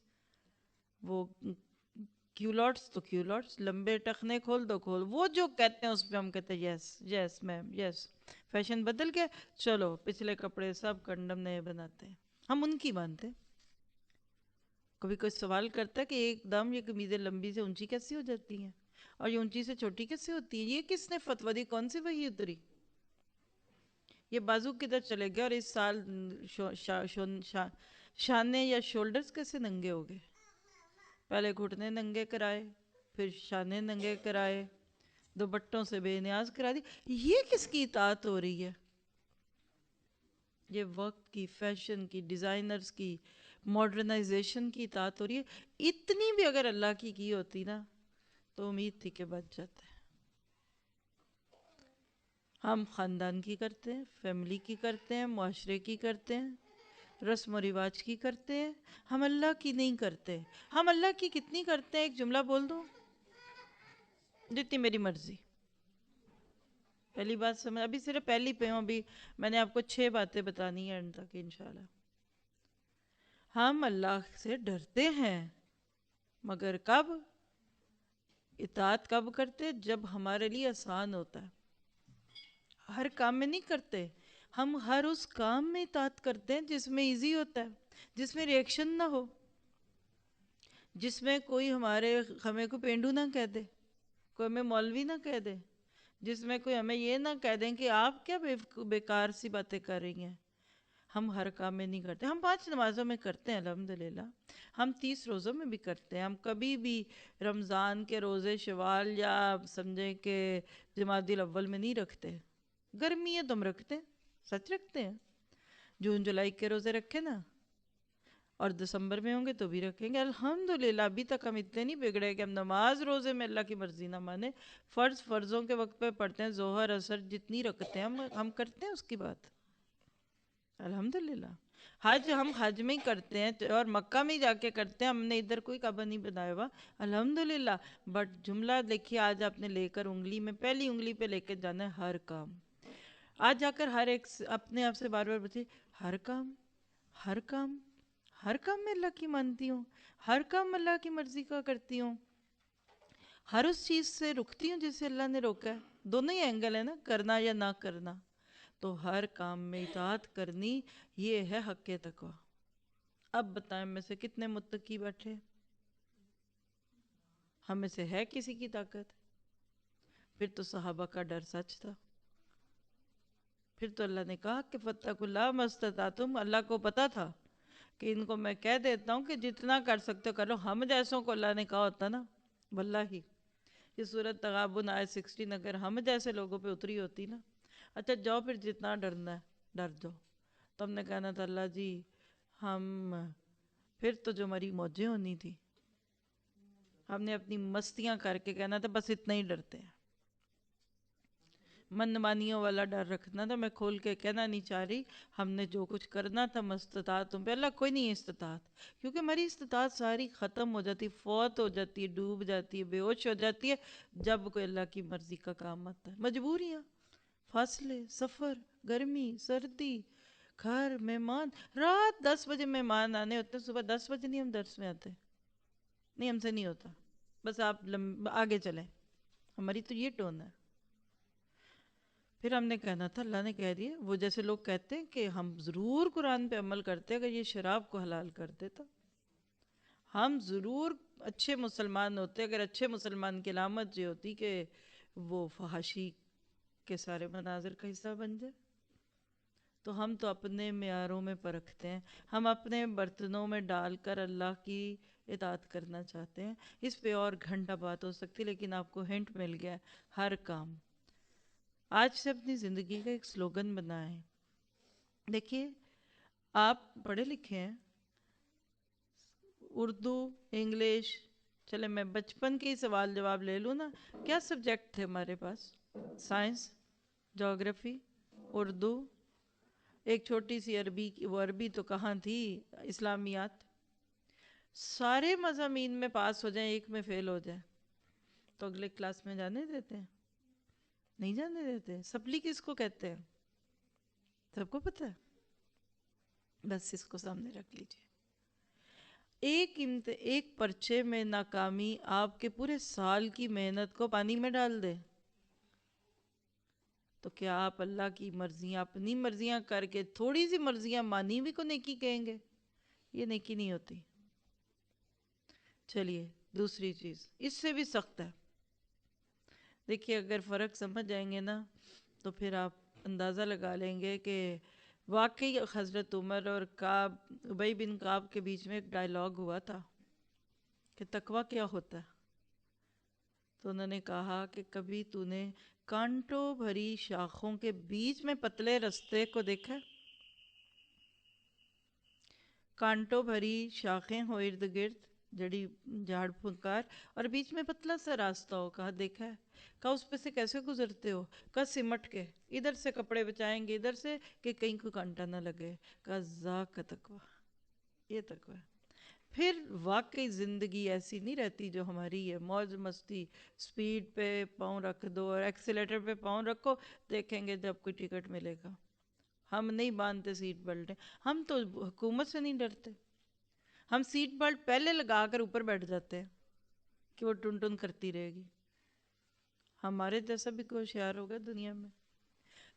وہ کیولوٹس تو کیولوٹس، لمبے ٹخنے کھول دو کھول، وہ جو کہتے ہیں اس پہ ہم کہتے ہیں یس یس میم یس. فیشن بدل گیا، چلو پچھلے کپڑے سب کنڈم نئے بناتے ہیں، ہم ان کی مانتے. کبھی کوئی سوال کرتا ہے کہ ایک دم یہ قمیضیں لمبی سے اونچی کیسی ہو جاتی ہیں اور یہ اونچی سے چھوٹی کیسے ہوتی ہے؟ یہ کس نے فتویٰ دی؟ کون سی وحی اتری؟ یہ بازو کدھر چلے گئے اور اس سال شانے یا شولڈرز کیسے ننگے ہو گئے؟ پہلے گھٹنے ننگے کرائے، پھر شانے ننگے کرائے، دوپٹوں سے بے نیاز کرا دی. یہ کس کی اطاعت ہو رہی ہے؟ یہ وقت کی، فیشن کی، ڈیزائنرز کی، ماڈرنائزیشن کی اطاعت ہو رہی ہے. اتنی بھی اگر اللہ کی ہوتی نا تو امید تھی کہ بچ جاتے. ہم خاندان کی کرتے ہیں، فیملی کی کرتے ہیں، معاشرے کی کرتے ہیں، رسم و رواج کی کرتے ہیں، ہم اللہ کی نہیں کرتے. ہم اللہ کی کتنی کرتے ہیں؟ ایک جملہ بول دو، جتنی میری مرضی. پہلی بات سمجھ، ابھی صرف پہلی پہ ہوں، ابھی میں نے آپ کو 6 باتیں بتانی ہیں اینڈ تک انشاءاللہ. ہم اللہ سے ڈرتے ہیں، مگر کب؟ اطاعت کب کرتے؟ جب ہمارے لیے آسان ہوتا ہے. ہر کام میں نہیں کرتے، ہم ہر اس کام میں اطاعت کرتے ہیں جس میں ایزی ہوتا ہے، جس میں ریئیکشن نہ ہو، جس میں کوئی ہمیں کو پینڈو نہ کہہ دے، کوئی ہمیں مولوی نہ کہہ دے، جس میں کوئی ہمیں یہ نہ کہہ دیں کہ آپ کیا بیکار سی باتیں کر رہی ہیں. ہم ہر کام میں نہیں کرتے. ہم 5 نمازوں میں کرتے ہیں الحمدللہ، ہم 30 روزوں میں بھی کرتے ہیں. ہم کبھی بھی رمضان کے روزے شوال یا سمجھیں کہ جمادی الاول میں نہیں رکھتے. گرمی ہے تو ہم رکھتے ہیں، سچ رکھتے ہیں. جون جولائی کے روزے رکھے نا، اور دسمبر میں ہوں گے تو بھی رکھیں گے الحمدللہ. ابھی تک ہم اتنے نہیں بگڑے کہ ہم نماز روزے میں اللہ کی مرضی نہ مانے. فرضوں کے وقت پہ پڑھتے ہیں، ظہر عصر جتنی رکھتے ہیں ہم کرتے ہیں اس کی بات الحمدللہ. حج ہم حج میں ہی کرتے ہیں اور مکہ میں ہی جا کے کرتے ہیں، ہم نے ادھر کوئی کعبہ نہیں بنایا ہوا الحمدللہ. بٹ جملہ دیکھیے، آج آپ نے لے کر انگلی میں پہلی انگلی پہ لے کے جانا ہے ہر کام. آج جا کر ہر ایک اپنے آپ سے بار بار پوچھے، ہر کام میں اللہ کی مانتی ہوں، ہر کام اللہ کی مرضی کا کرتی ہوں، ہر اس چیز سے رکتی ہوں جسے اللہ نے روکا ہے. دونوں ہی اینگل ہے نا، کرنا یا نہ کرنا. تو ہر کام میں اطاعت کرنی، یہ ہے حق تقویٰ. اب بتائیں میں سے کتنے متقی بیٹھے؟ ہم میں سے ہے کسی کی طاقت؟ پھر تو صحابہ کا ڈر سچ تھا. پھر تو اللہ نے کہا کہ فاتقوا اللہ ما استطعتم. اللہ کو پتا تھا کہ ان کو میں کہہ دیتا ہوں کہ جتنا کر سکتے ہو کر لو. ہم جیسوں کو اللہ نے کہا ہوتا نا، واللہ یہ سورۃ تغابن آیت 16 اگر ہم جیسے لوگوں پہ اتری ہوتی نا، اچھا جاؤ پھر جتنا ڈرنا ہے ڈر جاؤ. تو ہم نے کہنا تھا اللہ جی ہم پھر تو جو ہماری موجیں ہونی تھی ہم نے اپنی مستیاں کر کے کہنا تھا بس اتنا ہی ڈرتے ہیں. من مانیوں والا ڈر رکھنا تھا. میں کھول کے کہنا نہیں چاہ رہی ہم نے جو کچھ کرنا تھا مستطاعت تم پہ. اللہ کوئی نہیں ہے استطاعت, کیونکہ ہماری استطاعت ساری ختم ہو جاتی, فوت ہو جاتی ہے, ڈوب جاتی ہے, بے ہوش ہو جاتی ہے جب کوئی اللہ کی مرضی کا کام آتا ہے. مجبوریاں, فاصلے, سفر, گرمی, سردی, گھر, مہمان, رات 10 بجے مہمان آنے ہوتے ہیں, صبح 10 بجے نہیں ہم درس میں آتے, نہیں ہم سے نہیں ہوتا, بس آپ آگے چلیں. ہماری تو یہ ٹون ہے. پھر ہم نے کہنا تھا اللہ نے کہہ دیا, وہ جیسے لوگ کہتے ہیں کہ ہم ضرور قرآن پہ عمل کرتے اگر یہ شراب کو حلال کر دیتا, ہم ضرور اچھے مسلمان ہوتے اگر اچھے مسلمان کی علامت یہ ہوتی کہ وہ فحاشی کے سارے مناظر کا حصہ بن جائے. تو ہم تو اپنے معیاروں میں پرکھتے ہیں, ہم اپنے برتنوں میں ڈال کر اللہ کی اطاعت کرنا چاہتے ہیں. اس پہ اور گھنٹہ بات ہو سکتی لیکن آپ کو ہنٹ مل گیا. ہر کام آج سے اپنی زندگی کا ایک سلوگن بنائیں. دیکھیے آپ پڑھے لکھے ہیں, اردو, انگلش, چلے میں بچپن کے ہی سوال جواب لے لوں نا, کیا سبجیکٹ تھے ہمارے پاس؟ سائنس, جغرافی, اردو, ایک چھوٹی سی عربی, وہ عربی تو کہاں تھی, اسلامیات. سارے مضامین میں پاس ہو جائیں, ایک میں فیل ہو جائیں تو اگلے کلاس میں جانے دیتے ہیں؟ نہیں جانے دیتے. سپلی کس کو کہتے ہیں سب کو پتہ ہے؟ بس اس کو سامنے رکھ لیجئے. ایک پرچے میں ناکامی آپ کے پورے سال کی محنت کو پانی میں ڈال دے تو کیا آپ اللہ کی مرضیاں, اپنی مرضیاں کر کے تھوڑی سی مرضیاں مانی بھی کو نیکی کہیں گے؟ یہ نیکی نہیں ہوتی. چلیے دوسری چیز اس سے بھی سخت ہے. دیکھیے اگر فرق سمجھ جائیں گے نا تو پھر آپ اندازہ لگا لیں گے کہ واقعی حضرت عمر اور ابی بن کعب کے بیچ میں ایک ڈائلاگ ہوا تھا کہ تقویٰ کیا ہوتا ہے. تو انہوں نے کہا کہ کبھی تو نے کانٹوں بھری شاخوں کے بیچ میں پتلے رستے کو دیکھا؟ کانٹوں بھری شاخیں ہو ارد گرد, جڑی جھاڑ پھنکار, اور بیچ میں پتلا سا راستہ ہو, کہا دیکھا ہے. کہا اس پہ سے کیسے گزرتے ہو؟ کہا سمٹ کے, ادھر سے کپڑے بچائیں گے ادھر سے کہ کہیں کوئی کانٹا نہ لگے. کہا ذاک تقویٰ, یہ تقویٰ. پھر واقعی زندگی ایسی نہیں رہتی جو ہماری ہے, موج مستی, سپیڈ پہ پاؤں رکھ دو اور ایکسیلیٹر پہ پاؤں رکھو, دیکھیں گے جب کوئی ٹکٹ ملے گا. ہم نہیں باندھتے سیٹ بیلٹ. ہم تو حکومت سے نہیں ڈرتے, ہم سیٹ بیلٹ پہلے لگا کر اوپر بیٹھ جاتے ہیں کہ وہ ٹن ٹن کرتی رہے گی. ہمارے جیسا بھی کوئی ہوشیار ہوگا دنیا میں.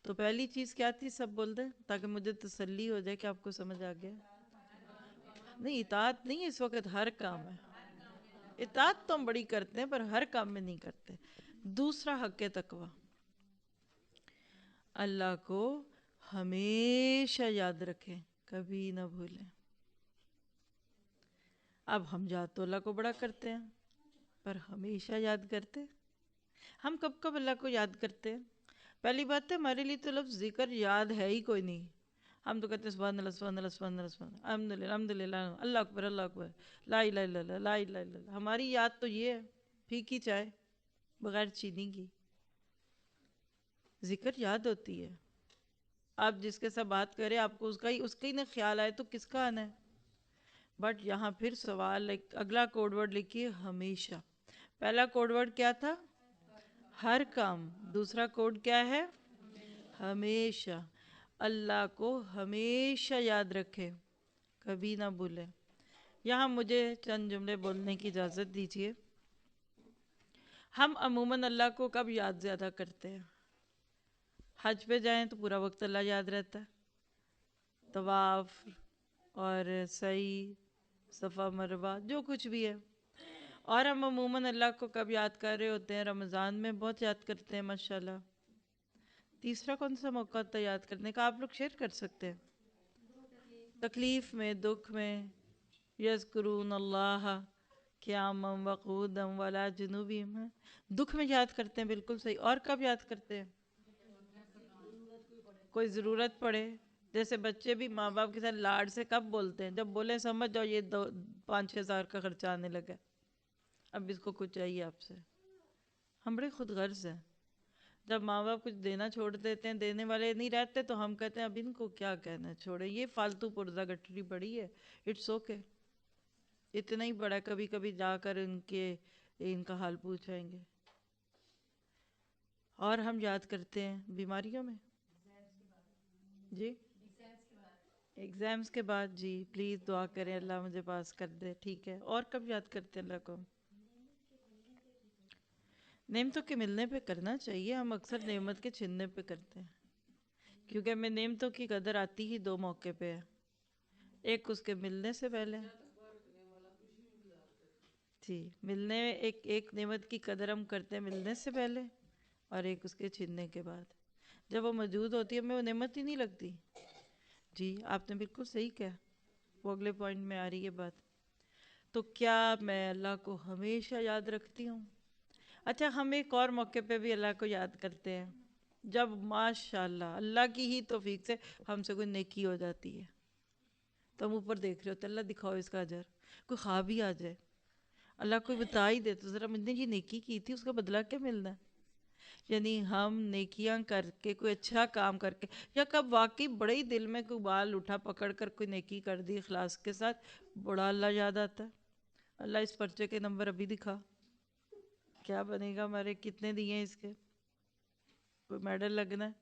تو پہلی چیز کیا تھی سب بول دیں تاکہ مجھے تسلی ہو جائے کہ آپ کو سمجھ آ گیا. نہیں اطاعت نہیں, اس وقت ہر کام ہے. اطاعت تو ہم بڑی کرتے ہیں پر ہر کام میں نہیں کرتے. دوسرا حق تقویٰ, اللہ کو ہمیشہ یاد رکھیں, کبھی نہ بھولیں. اب ہم یاد تو اللہ کو بڑا کرتے ہیں پر ہمیشہ یاد کرتے. ہم کب کب اللہ کو یاد کرتے ہیں؟ پہلی بات ہے ہمارے لیے تو لفظ ذکر یاد ہے ہی کوئی نہیں. ہم تو کہتے ہیں سبحان اللہ سبحان اللہ سبحان اللہ سبحان اللہ الحمدللہ الحمدللہ اللہ اکبر اللہ اکبر لا الہ الا اللہ لا الہ الا اللہ. ہماری یاد تو یہ ہے پھیکی چائے بغیر چینی کی. ذکر یاد ہوتی ہے. آپ جس کے ساتھ بات کریں آپ کو اس کا ہی نہ خیال آئے تو کس کا آنا ہے. بٹ یہاں پھر سوال, اگلا کوڈ ورڈ لکھیے ہمیشہ. پہلا کوڈ ورڈ کیا تھا؟ ہر کام. دوسرا کوڈ کیا ہے؟ ہمیشہ. اللہ کو ہمیشہ یاد رکھے, کبھی نہ بھولے. یہاں مجھے چند جملے بولنے کی اجازت دیجیے. ہم عموماً اللہ کو کب یاد زیادہ کرتے ہیں؟ حج پہ جائیں تو پورا وقت اللہ یاد رہتا ہے, طواف اور سعی, صفا مروہ, جو کچھ بھی ہے. اور ہم عموماً اللہ کو کب یاد کر رہے ہوتے ہیں؟ رمضان میں بہت یاد کرتے ہیں ماشاءاللہ. تیسرا کون سا موقع ہوتا ہے یاد کرنے کا؟ آپ لوگ شیئر کر سکتے ہیں. تکلیف میں, دکھ میں, یذکرون اللہ قیاما وقعودا وعلی جنوبہم. دکھ میں یاد کرتے ہیں, بالکل صحیح. اور کب یاد کرتے ہیں؟ کوئی ضرورت پڑے، جیسے بچے بھی ماں باپ کے ساتھ لاڈ سے کب بولتے ہیں؟ جب بولے سمجھ جاؤ یہ 5-6 ہزار کا خرچہ آنے لگا، اب اس کو کچھ چاہیے آپ سے. ہم بڑے خود غرض ہیں. جب ماں باپ کچھ دینا چھوڑ دیتے ہیں، دینے والے نہیں رہتے، تو ہم کہتے ہیں اب ان کو کیا کہنا، چھوڑے یہ فالتو پرزہ گٹری پڑی ہے، اٹس اوکے. اتنا ہی بڑا، کبھی کبھی جا کر ان کا حال پوچھ آئیں گے. اور ہم یاد کرتے ہیں بیماریوں میں، جی ایگزامس کے بعد، جی پلیز دعا کریں اللہ مجھے پاس کر دے. ٹھیک ہے. اور کب یاد کرتے ہیں اللہ کو؟ نعمتوں کے ملنے پہ کرنا چاہیے. ہم اکثر نعمت کے چھننے پہ کرتے ہیں، کیونکہ ہمیں نعمتوں کی قدر آتی ہی 2 موقع پہ ہے. ایک اس کے ملنے سے پہلے، جی ملنے، ایک نعمت کی قدر ہم کرتے ہیں ملنے سے پہلے، اور ایک اس کے چھننے کے بعد. جب وہ موجود ہوتی ہے ہمیں وہ نعمت ہی نہیں لگتی. جی آپ نے بالکل صحیح کہا، وہ اگلے پوائنٹ میں آ رہی ہے بات. تو کیا میں اللہ کو ہمیشہ یاد رکھتی ہوں؟ اچھا، ہم ایک اور موقع پہ بھی اللہ کو یاد کرتے ہیں، جب ماشاء اللہ اللہ کی ہی توفیق سے ہم سے کوئی نیکی ہو جاتی ہے، تو ہم اوپر دیکھ رہے ہوتے اللہ دکھاؤ اس کا اجر. کوئی خواب ہی آ جائے، اللہ کوئی بتا ہی دے تو ذرا مجھ نے یہ نیکی کی تھی، اس کا بدلہ کیا ملنا ہے. یعنی ہم نیکیاں کر کے، کوئی اچھا کام کر کے، یا کب واقعی بڑے ہی دل میں کوئی بال اٹھا پکڑ کر کوئی نیکی کر دی اخلاص کے ساتھ، بڑا اللہ یاد آتا ہے. اللہ اس پرچے کے نمبر ابھی دکھا، کیا بنے گا ہمارے، کتنے دیے ہیں اس کے، کوئی میڈل لگنا ہے.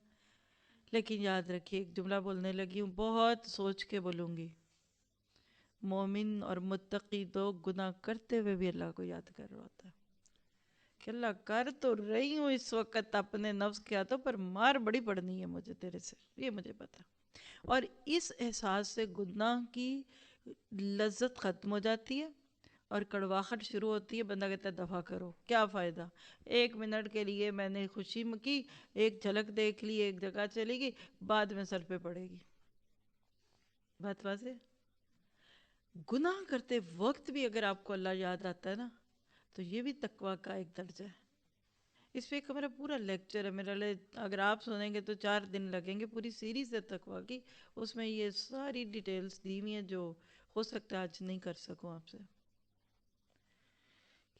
لیکن یاد رکھیے، ایک جملہ بولنے لگی ہوں، بہت سوچ کے بولوں گی. مومن اور متقی تو گناہ کرتے ہوئے بھی اللہ کو یاد کر رہا ہوتا ہے کہ اللہ کر تو رہی ہوں اس وقت اپنے نفس کے ہاتھوں، پر مار بڑی پڑنی ہے مجھے تیرے سے، یہ مجھے پتا. اور اس احساس سے گناہ کی لذت ختم ہو جاتی ہے اور کڑواہٹ شروع ہوتی ہے. بندہ کہتا ہے دفع کرو، کیا فائدہ، 1 منٹ کے لیے میں نے خوشی کی، ایک جھلک دیکھ لی، ایک جگہ چلی گئی، بعد میں سر پہ پڑے گی. بات واضح. گناہ کرتے وقت بھی اگر آپ کو اللہ یاد آتا ہے نا، تو یہ بھی تقویٰ کا ایک درجہ ہے. اس پہ ایک میرا پورا لیکچر ہے میرا لئے، اگر آپ سنیں گے تو 4 دن لگیں گے. پوری سیریز ہے تقویٰ کی، اس میں یہ ساری ڈیٹیلز دی ہوئی ہیں جو ہو سکتا ہے آج نہیں کر سکوں آپ سے.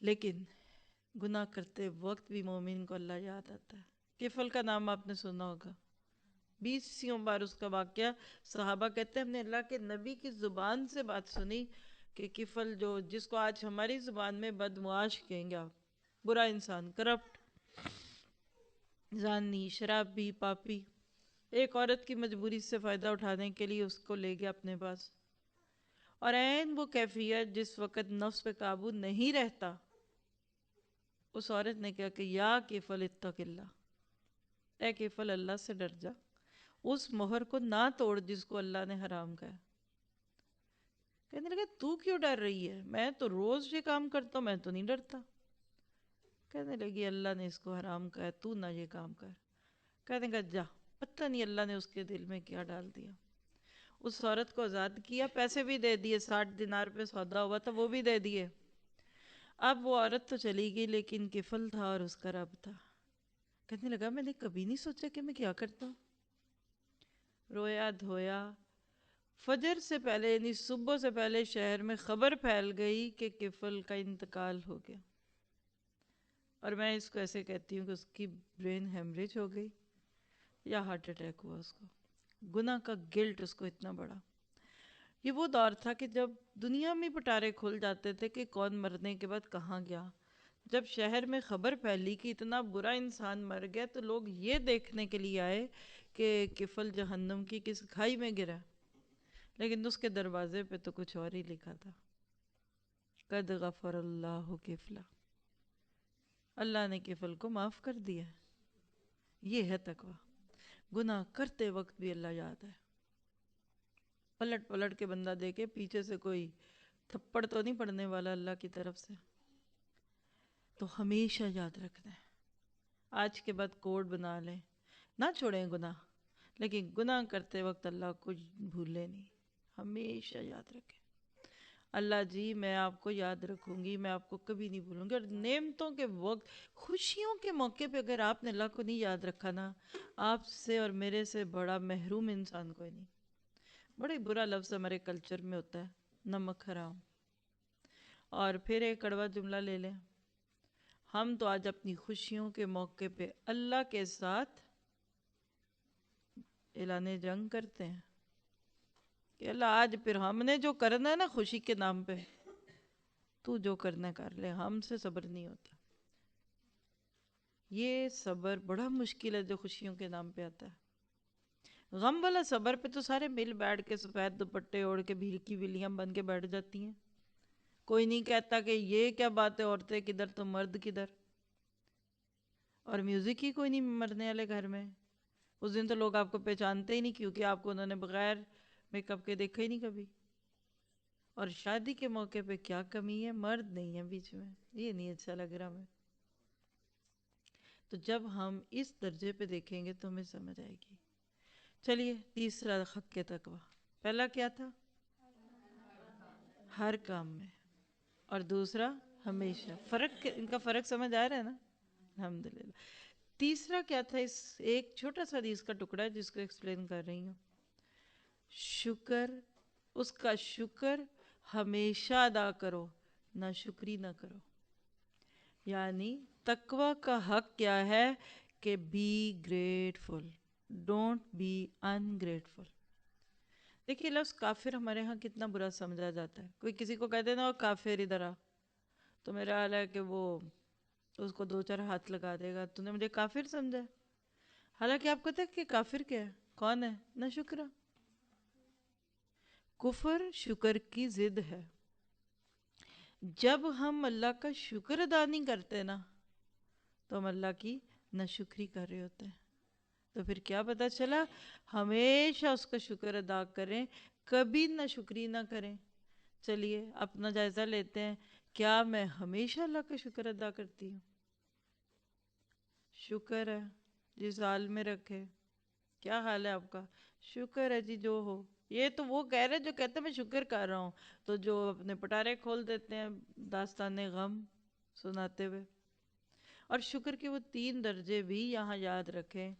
لیکن گناہ کرتے وقت بھی مومن کو اللہ یاد آتا ہے. کفل کا نام آپ نے سنا ہوگا، 20 بار اس کا واقعہ. صحابہ کہتے ہیں ہم نے اللہ کے نبی کی زبان سے بات سنی کہ کفل، جو جس کو آج ہماری زبان میں بدمعاش کہیں گے آپ، برا انسان، کرپٹ، زانی، شرابی، پاپی، ایک عورت کی مجبوری سے فائدہ اٹھانے کے لیے اس کو لے گیا اپنے پاس. اور عین وہ کیفیت جس وقت نفس پہ قابو نہیں رہتا، اس عورت نے کہا کہ یا کفل اتق اللہ، اے کفل اللہ سے ڈر جا، اس مہر کو نہ توڑ جس کو اللہ نے حرام کہا. کہنے لگا تو کیوں ڈر رہی ہے، میں تو روز یہ کام کرتا ہوں، میں تو نہیں ڈرتا. کہنے لگی اللہ نے اس کو حرام کہا ہے، تو نہ یہ کام کر. کہنے لگا جا. پتہ نہیں اللہ نے اس کے دل میں کیا ڈال دیا. اس عورت کو آزاد کیا، پیسے بھی دے دیے، 60 دینار پہ سودا ہوا تھا وہ بھی دے دیے. اب وہ عورت تو چلی گئی، لیکن کفل تھا اور اس کا رب تھا. کہنے لگا میں نے کبھی نہیں سوچا کہ میں کیا کرتا ہوں. رویا دھویا، فجر سے پہلے یعنی صبح سے پہلے شہر میں خبر پھیل گئی کہ کفل کا انتقال ہو گیا. اور میں اس کو ایسے کہتی ہوں کہ اس کی برین ہیمریج ہو گئی یا ہارٹ اٹیک ہوا اس کو. گناہ کا گلٹ اس کو اتنا بڑا. یہ وہ دور تھا کہ جب دنیا میں پٹارے کھل جاتے تھے کہ کون مرنے کے بعد کہاں گیا. جب شہر میں خبر پھیلی کہ اتنا برا انسان مر گیا، تو لوگ یہ دیکھنے کے لیے آئے کہ کفل جہنم کی کس کھائی میں گرا. لیکن اس کے دروازے پہ تو کچھ اور ہی لکھا تھا، قد غفر اللہ کفلا، اللہ نے کفل کو معاف کر دیا. یہ ہے تقویٰ. گناہ کرتے وقت بھی اللہ یاد ہے. پلٹ پلٹ کے بندہ دیکھے، پیچھے سے کوئی تھپڑ تو نہیں پڑنے والا اللہ کی طرف سے. تو ہمیشہ یاد رکھنا ہے. آج کے بعد کوڈ بنا لیں، نہ چھوڑیں گناہ، لیکن گناہ کرتے وقت اللہ کو بھولے نہیں، ہمیشہ یاد رکھیں. اللہ جی میں آپ کو یاد رکھوں گی، میں آپ کو کبھی نہیں بھولوں گی. اور نعمتوں کے وقت، خوشیوں کے موقع پہ اگر آپ نے اللہ کو نہیں یاد رکھا نا، آپ سے اور میرے سے بڑا محروم انسان کوئی نہیں. بڑا ہی برا لفظ ہمارے کلچر میں ہوتا ہے، نمک حرام. اور پھر ایک کڑوا جملہ لے لیں، ہم تو آج اپنی خوشیوں کے موقع پہ اللہ کے ساتھ اعلان جنگ کرتے ہیں کہ اللہ آج پھر ہم نے جو کرنا ہے نا خوشی کے نام پہ، تو جو کرنا کر لے، ہم سے صبر نہیں ہوتا. یہ صبر بڑا مشکل ہے جو خوشیوں کے نام پہ آتا ہے. غم والا صبر پہ تو سارے مل بیٹھ کے سفید دوپٹے اوڑھ کے بھیڑ کی ولیاں بن کے بیٹھ جاتی ہیں. کوئی نہیں کہتا کہ یہ کیا بات ہے، عورتیں کدھر تو مرد کدھر. اور میوزک ہی کوئی نہیں مرنے والے گھر میں. اس دن تو لوگ آپ کو پہچانتے ہی نہیں، کیونکہ آپ کو انہوں نے بغیر میک اپ کے دیکھا ہی نہیں کبھی. اور شادی کے موقع پہ کیا کمی ہے، مرد نہیں ہے بیچ میں، یہ نہیں اچھا لگ رہا ہمیں. تو جب ہم اس درجے پہ دیکھیں گے تو ہمیں سمجھ آئے گی. چلیے تیسرا حق تقویٰ. پہلا کیا تھا؟ ہر کام میں. اور دوسرا ہمیشہ. فرق، ان کا فرق سمجھ آ رہا ہے نا؟ الحمدللہ. تیسرا کیا تھا؟ اس ایک چھوٹا سا حدیث کا ٹکڑا ہے جس کو ایکسپلین کر رہی ہوں. شکر، اس کا شکر ہمیشہ ادا کرو، نہ شکری نہ کرو. یعنی تقوی کا حق کیا ہے کہ be grateful, don't be ungrateful. دیکھیے لفظ کافر ہمارے ہاں کتنا برا سمجھا جاتا ہے. کوئی کسی کو کہہ دینا کافر ادھر آ، تو میرا حال ہے کہ وہ اس کو دو چار ہاتھ لگا دے گا، تو نے مجھے کافر سمجھا. حالانکہ آپ کو پتہ ہے کہ کافر کیا ہے، کون ہے؟ نہ شکرہ. کفر شکر کی ضد ہے. جب ہم اللہ کا شکر ادا نہیں کرتے نا، تو ہم اللہ کی ناشکری کر رہے ہوتے ہیں. تو پھر کیا پتہ چلا؟ ہمیشہ اس کا شکر ادا کریں، کبھی ناشکری نہ کریں. چلیے اپنا جائزہ لیتے ہیں، کیا میں ہمیشہ اللہ کا شکر ادا کرتی ہوں؟ شکر ہے جس حال میں رکھے. کیا حال ہے آپ کا؟ شکر ہے جی جو ہو. یہ تو وہ کہہ رہے جو کہتے ہیں میں شکر کر رہا ہوں، تو جو اپنے پٹارے کھول دیتے ہیں داستان غم سناتے ہوئے. اور شکر کے وہ 3 درجے بھی یہاں یاد رکھیں.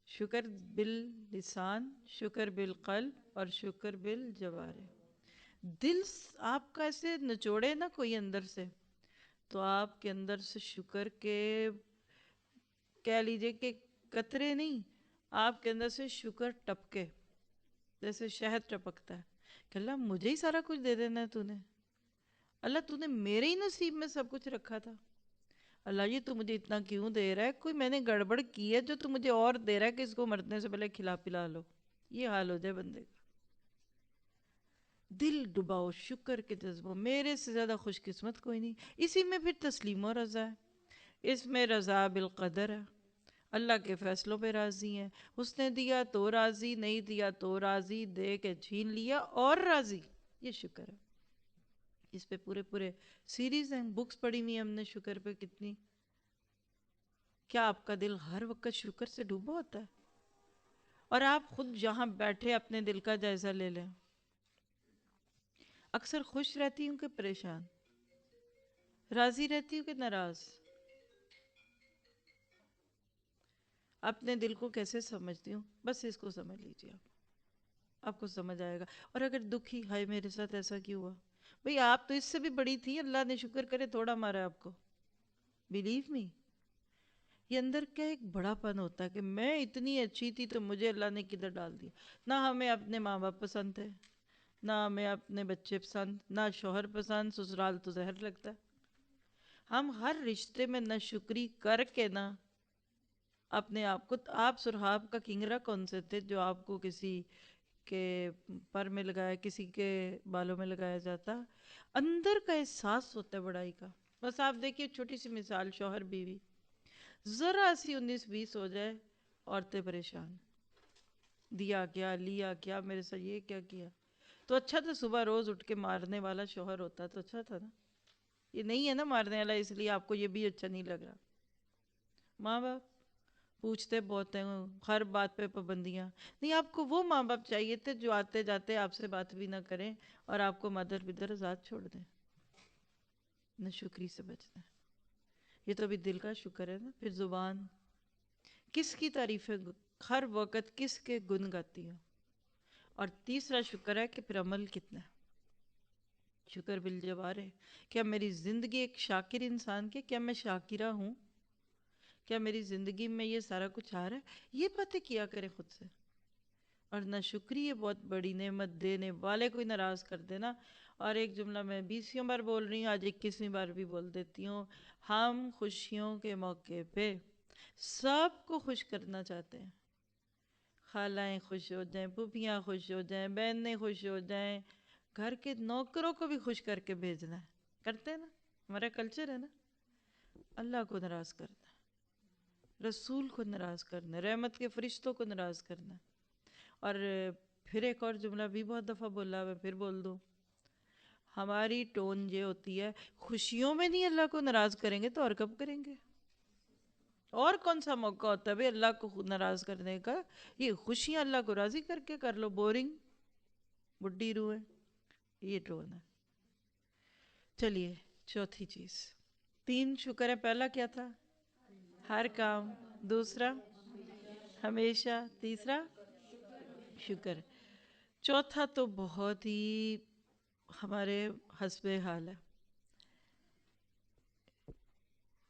شکر باللسان، شکر بالقلب، اور شکر بالجوارح. دل آپ کا ایسے نچوڑے نا کوئی اندر سے، تو آپ کے اندر سے شکر کے کہہ لیجئے کہ قطرے نہیں، آپ کے اندر سے شکر ٹپکے جیسے شہد ٹپکتا ہے کہ اللہ مجھے ہی سارا کچھ دے دینا ہے تو نے. اللہ تو نے میرے ہی نصیب میں سب کچھ رکھا تھا. اللہ یہ تو مجھے اتنا کیوں دے رہا ہے؟ کوئی میں نے گڑبڑ کی ہے جو تو مجھے اور دے رہا ہے کہ اس کو مرنے سے پہلے کھلا پلا لو. یہ حال ہو جائے بندے کا. دل ڈباؤ شکر کے جذبوں. میرے سے زیادہ خوش قسمت کوئی نہیں. اسی میں پھر تسلیم و رضا ہے. اس میں رضا بالقدر ہے، اللہ کے فیصلوں پہ راضی ہیں. اس نے دیا تو راضی، نہیں دیا تو راضی، دے کے چھین لیا اور راضی. یہ شکر ہے. اس پہ پورے سیریز ہیں، بکس پڑھی ہوئی ہم نے شکر پہ کتنی. کیا آپ کا دل ہر وقت شکر سے ڈوبا ہوتا ہے؟ اور آپ خود جہاں بیٹھے اپنے دل کا جائزہ لے لیں. اکثر خوش رہتی ہوں کہ پریشان، راضی رہتی ہوں کہ ناراض. اپنے دل کو کیسے سمجھتی ہوں؟ بس اس کو سمجھ لیجیے آپ کو سمجھ آئے گا. اور اگر دکھی، ہائے میرے ساتھ ایسا کیوں ہوا؟ بھئی آپ تو اس سے بھی بڑی تھی، اللہ نے شکر کرے تھوڑا مارا آپ کو. بیلیو می، یہ اندر کیا ایک بڑا پن ہوتا ہے کہ میں اتنی اچھی تھی تو مجھے اللہ نے کدھر ڈال دیا. نہ ہمیں اپنے ماں باپ پسند تھے، نہ ہمیں اپنے بچے پسند، نہ شوہر پسند، سسرال تو زہر لگتا ہے. ہم ہر رشتے میں ناشکری کر کے نا اپنے آپ کو. آپ سرحاب کا کنگرا کون سے تھے جو آپ کو کسی کے پر میں لگایا، کسی کے بالوں میں لگایا جاتا؟ اندر کا احساس ہوتا ہے بڑائی کا. بس آپ دیکھیے چھوٹی سی مثال، شوہر بیوی ذرا سی 19-20 ہو جائے عورتیں پریشان. دیا کیا، لیا کیا، میرے سے یہ کیا کیا. تو اچھا تھا صبح روز اٹھ کے مارنے والا شوہر ہوتا تو اچھا تھا نا. یہ نہیں ہے نا مارنے والا، اس لیے آپ کو یہ بھی اچھا نہیں لگ رہا. ماں باپ پوچھتے بہت ہیں، ہر بات پہ پابندیاں نہیں. آپ کو وہ ماں باپ چاہیے تھے جو آتے جاتے آپ سے بات بھی نہ کریں اور آپ کو مدر بدر آزاد چھوڑ دیں. نہ شکری سے بچنا ہے. یہ تو ابھی دل کا شکر ہے نا. پھر زبان کس کی تعریفیں ہر وقت کس کے گن گاتی ہوں. اور تیسرا شکر ہے کہ پھر عمل کتنا ہے. شکر بالجوار ہے. کیا میری زندگی ایک شاکر انسان کے، کیا میں شاکرہ ہوں؟ کیا میری زندگی میں یہ سارا کچھ آ رہا ہے؟ یہ باتیں کیا کریں خود سے. اور نہ شکری یہ بہت بڑی نعمت دینے والے کوئی ناراض کر دینا. اور ایک جملہ میں 20ویں بار بول رہی ہوں، آج 21ویں بار بھی بول دیتی ہوں. ہم خوشیوں کے موقع پہ سب کو خوش کرنا چاہتے ہیں. خالائیں خوش ہو جائیں، پھوپھیاں خوش ہو جائیں، بہنیں خوش ہو جائیں، گھر کے نوکروں کو بھی خوش کر کے بھیجنا ہے. کرتے ہیں نا، ہمارا کلچر ہے نا. اللہ کو ناراض کرنا، رسول کو ناراض کرنا، رحمت کے فرشتوں کو ناراض کرنا. اور پھر ایک اور جملہ بھی بہت دفعہ بولا، میں پھر بول دوں. ہماری ٹون یہ ہوتی ہے، خوشیوں میں نہیں اللہ کو ناراض کریں گے تو اور کب کریں گے؟ اور کون سا موقع ہوتا ہے بھی اللہ کو ناراض کرنے کا؟ یہ خوشیاں اللہ کو راضی کر کے کر لو. بورنگ بڈھی روح ہے یہ ٹون ہے. چلیے چوتھی چیز، 3 شکر ہے. پہلا کیا تھا؟ ہر کام. دوسرا ہمیشہ. تیسرا شکر. چوتھا تو بہت ہی ہمارے حسب حال ہے.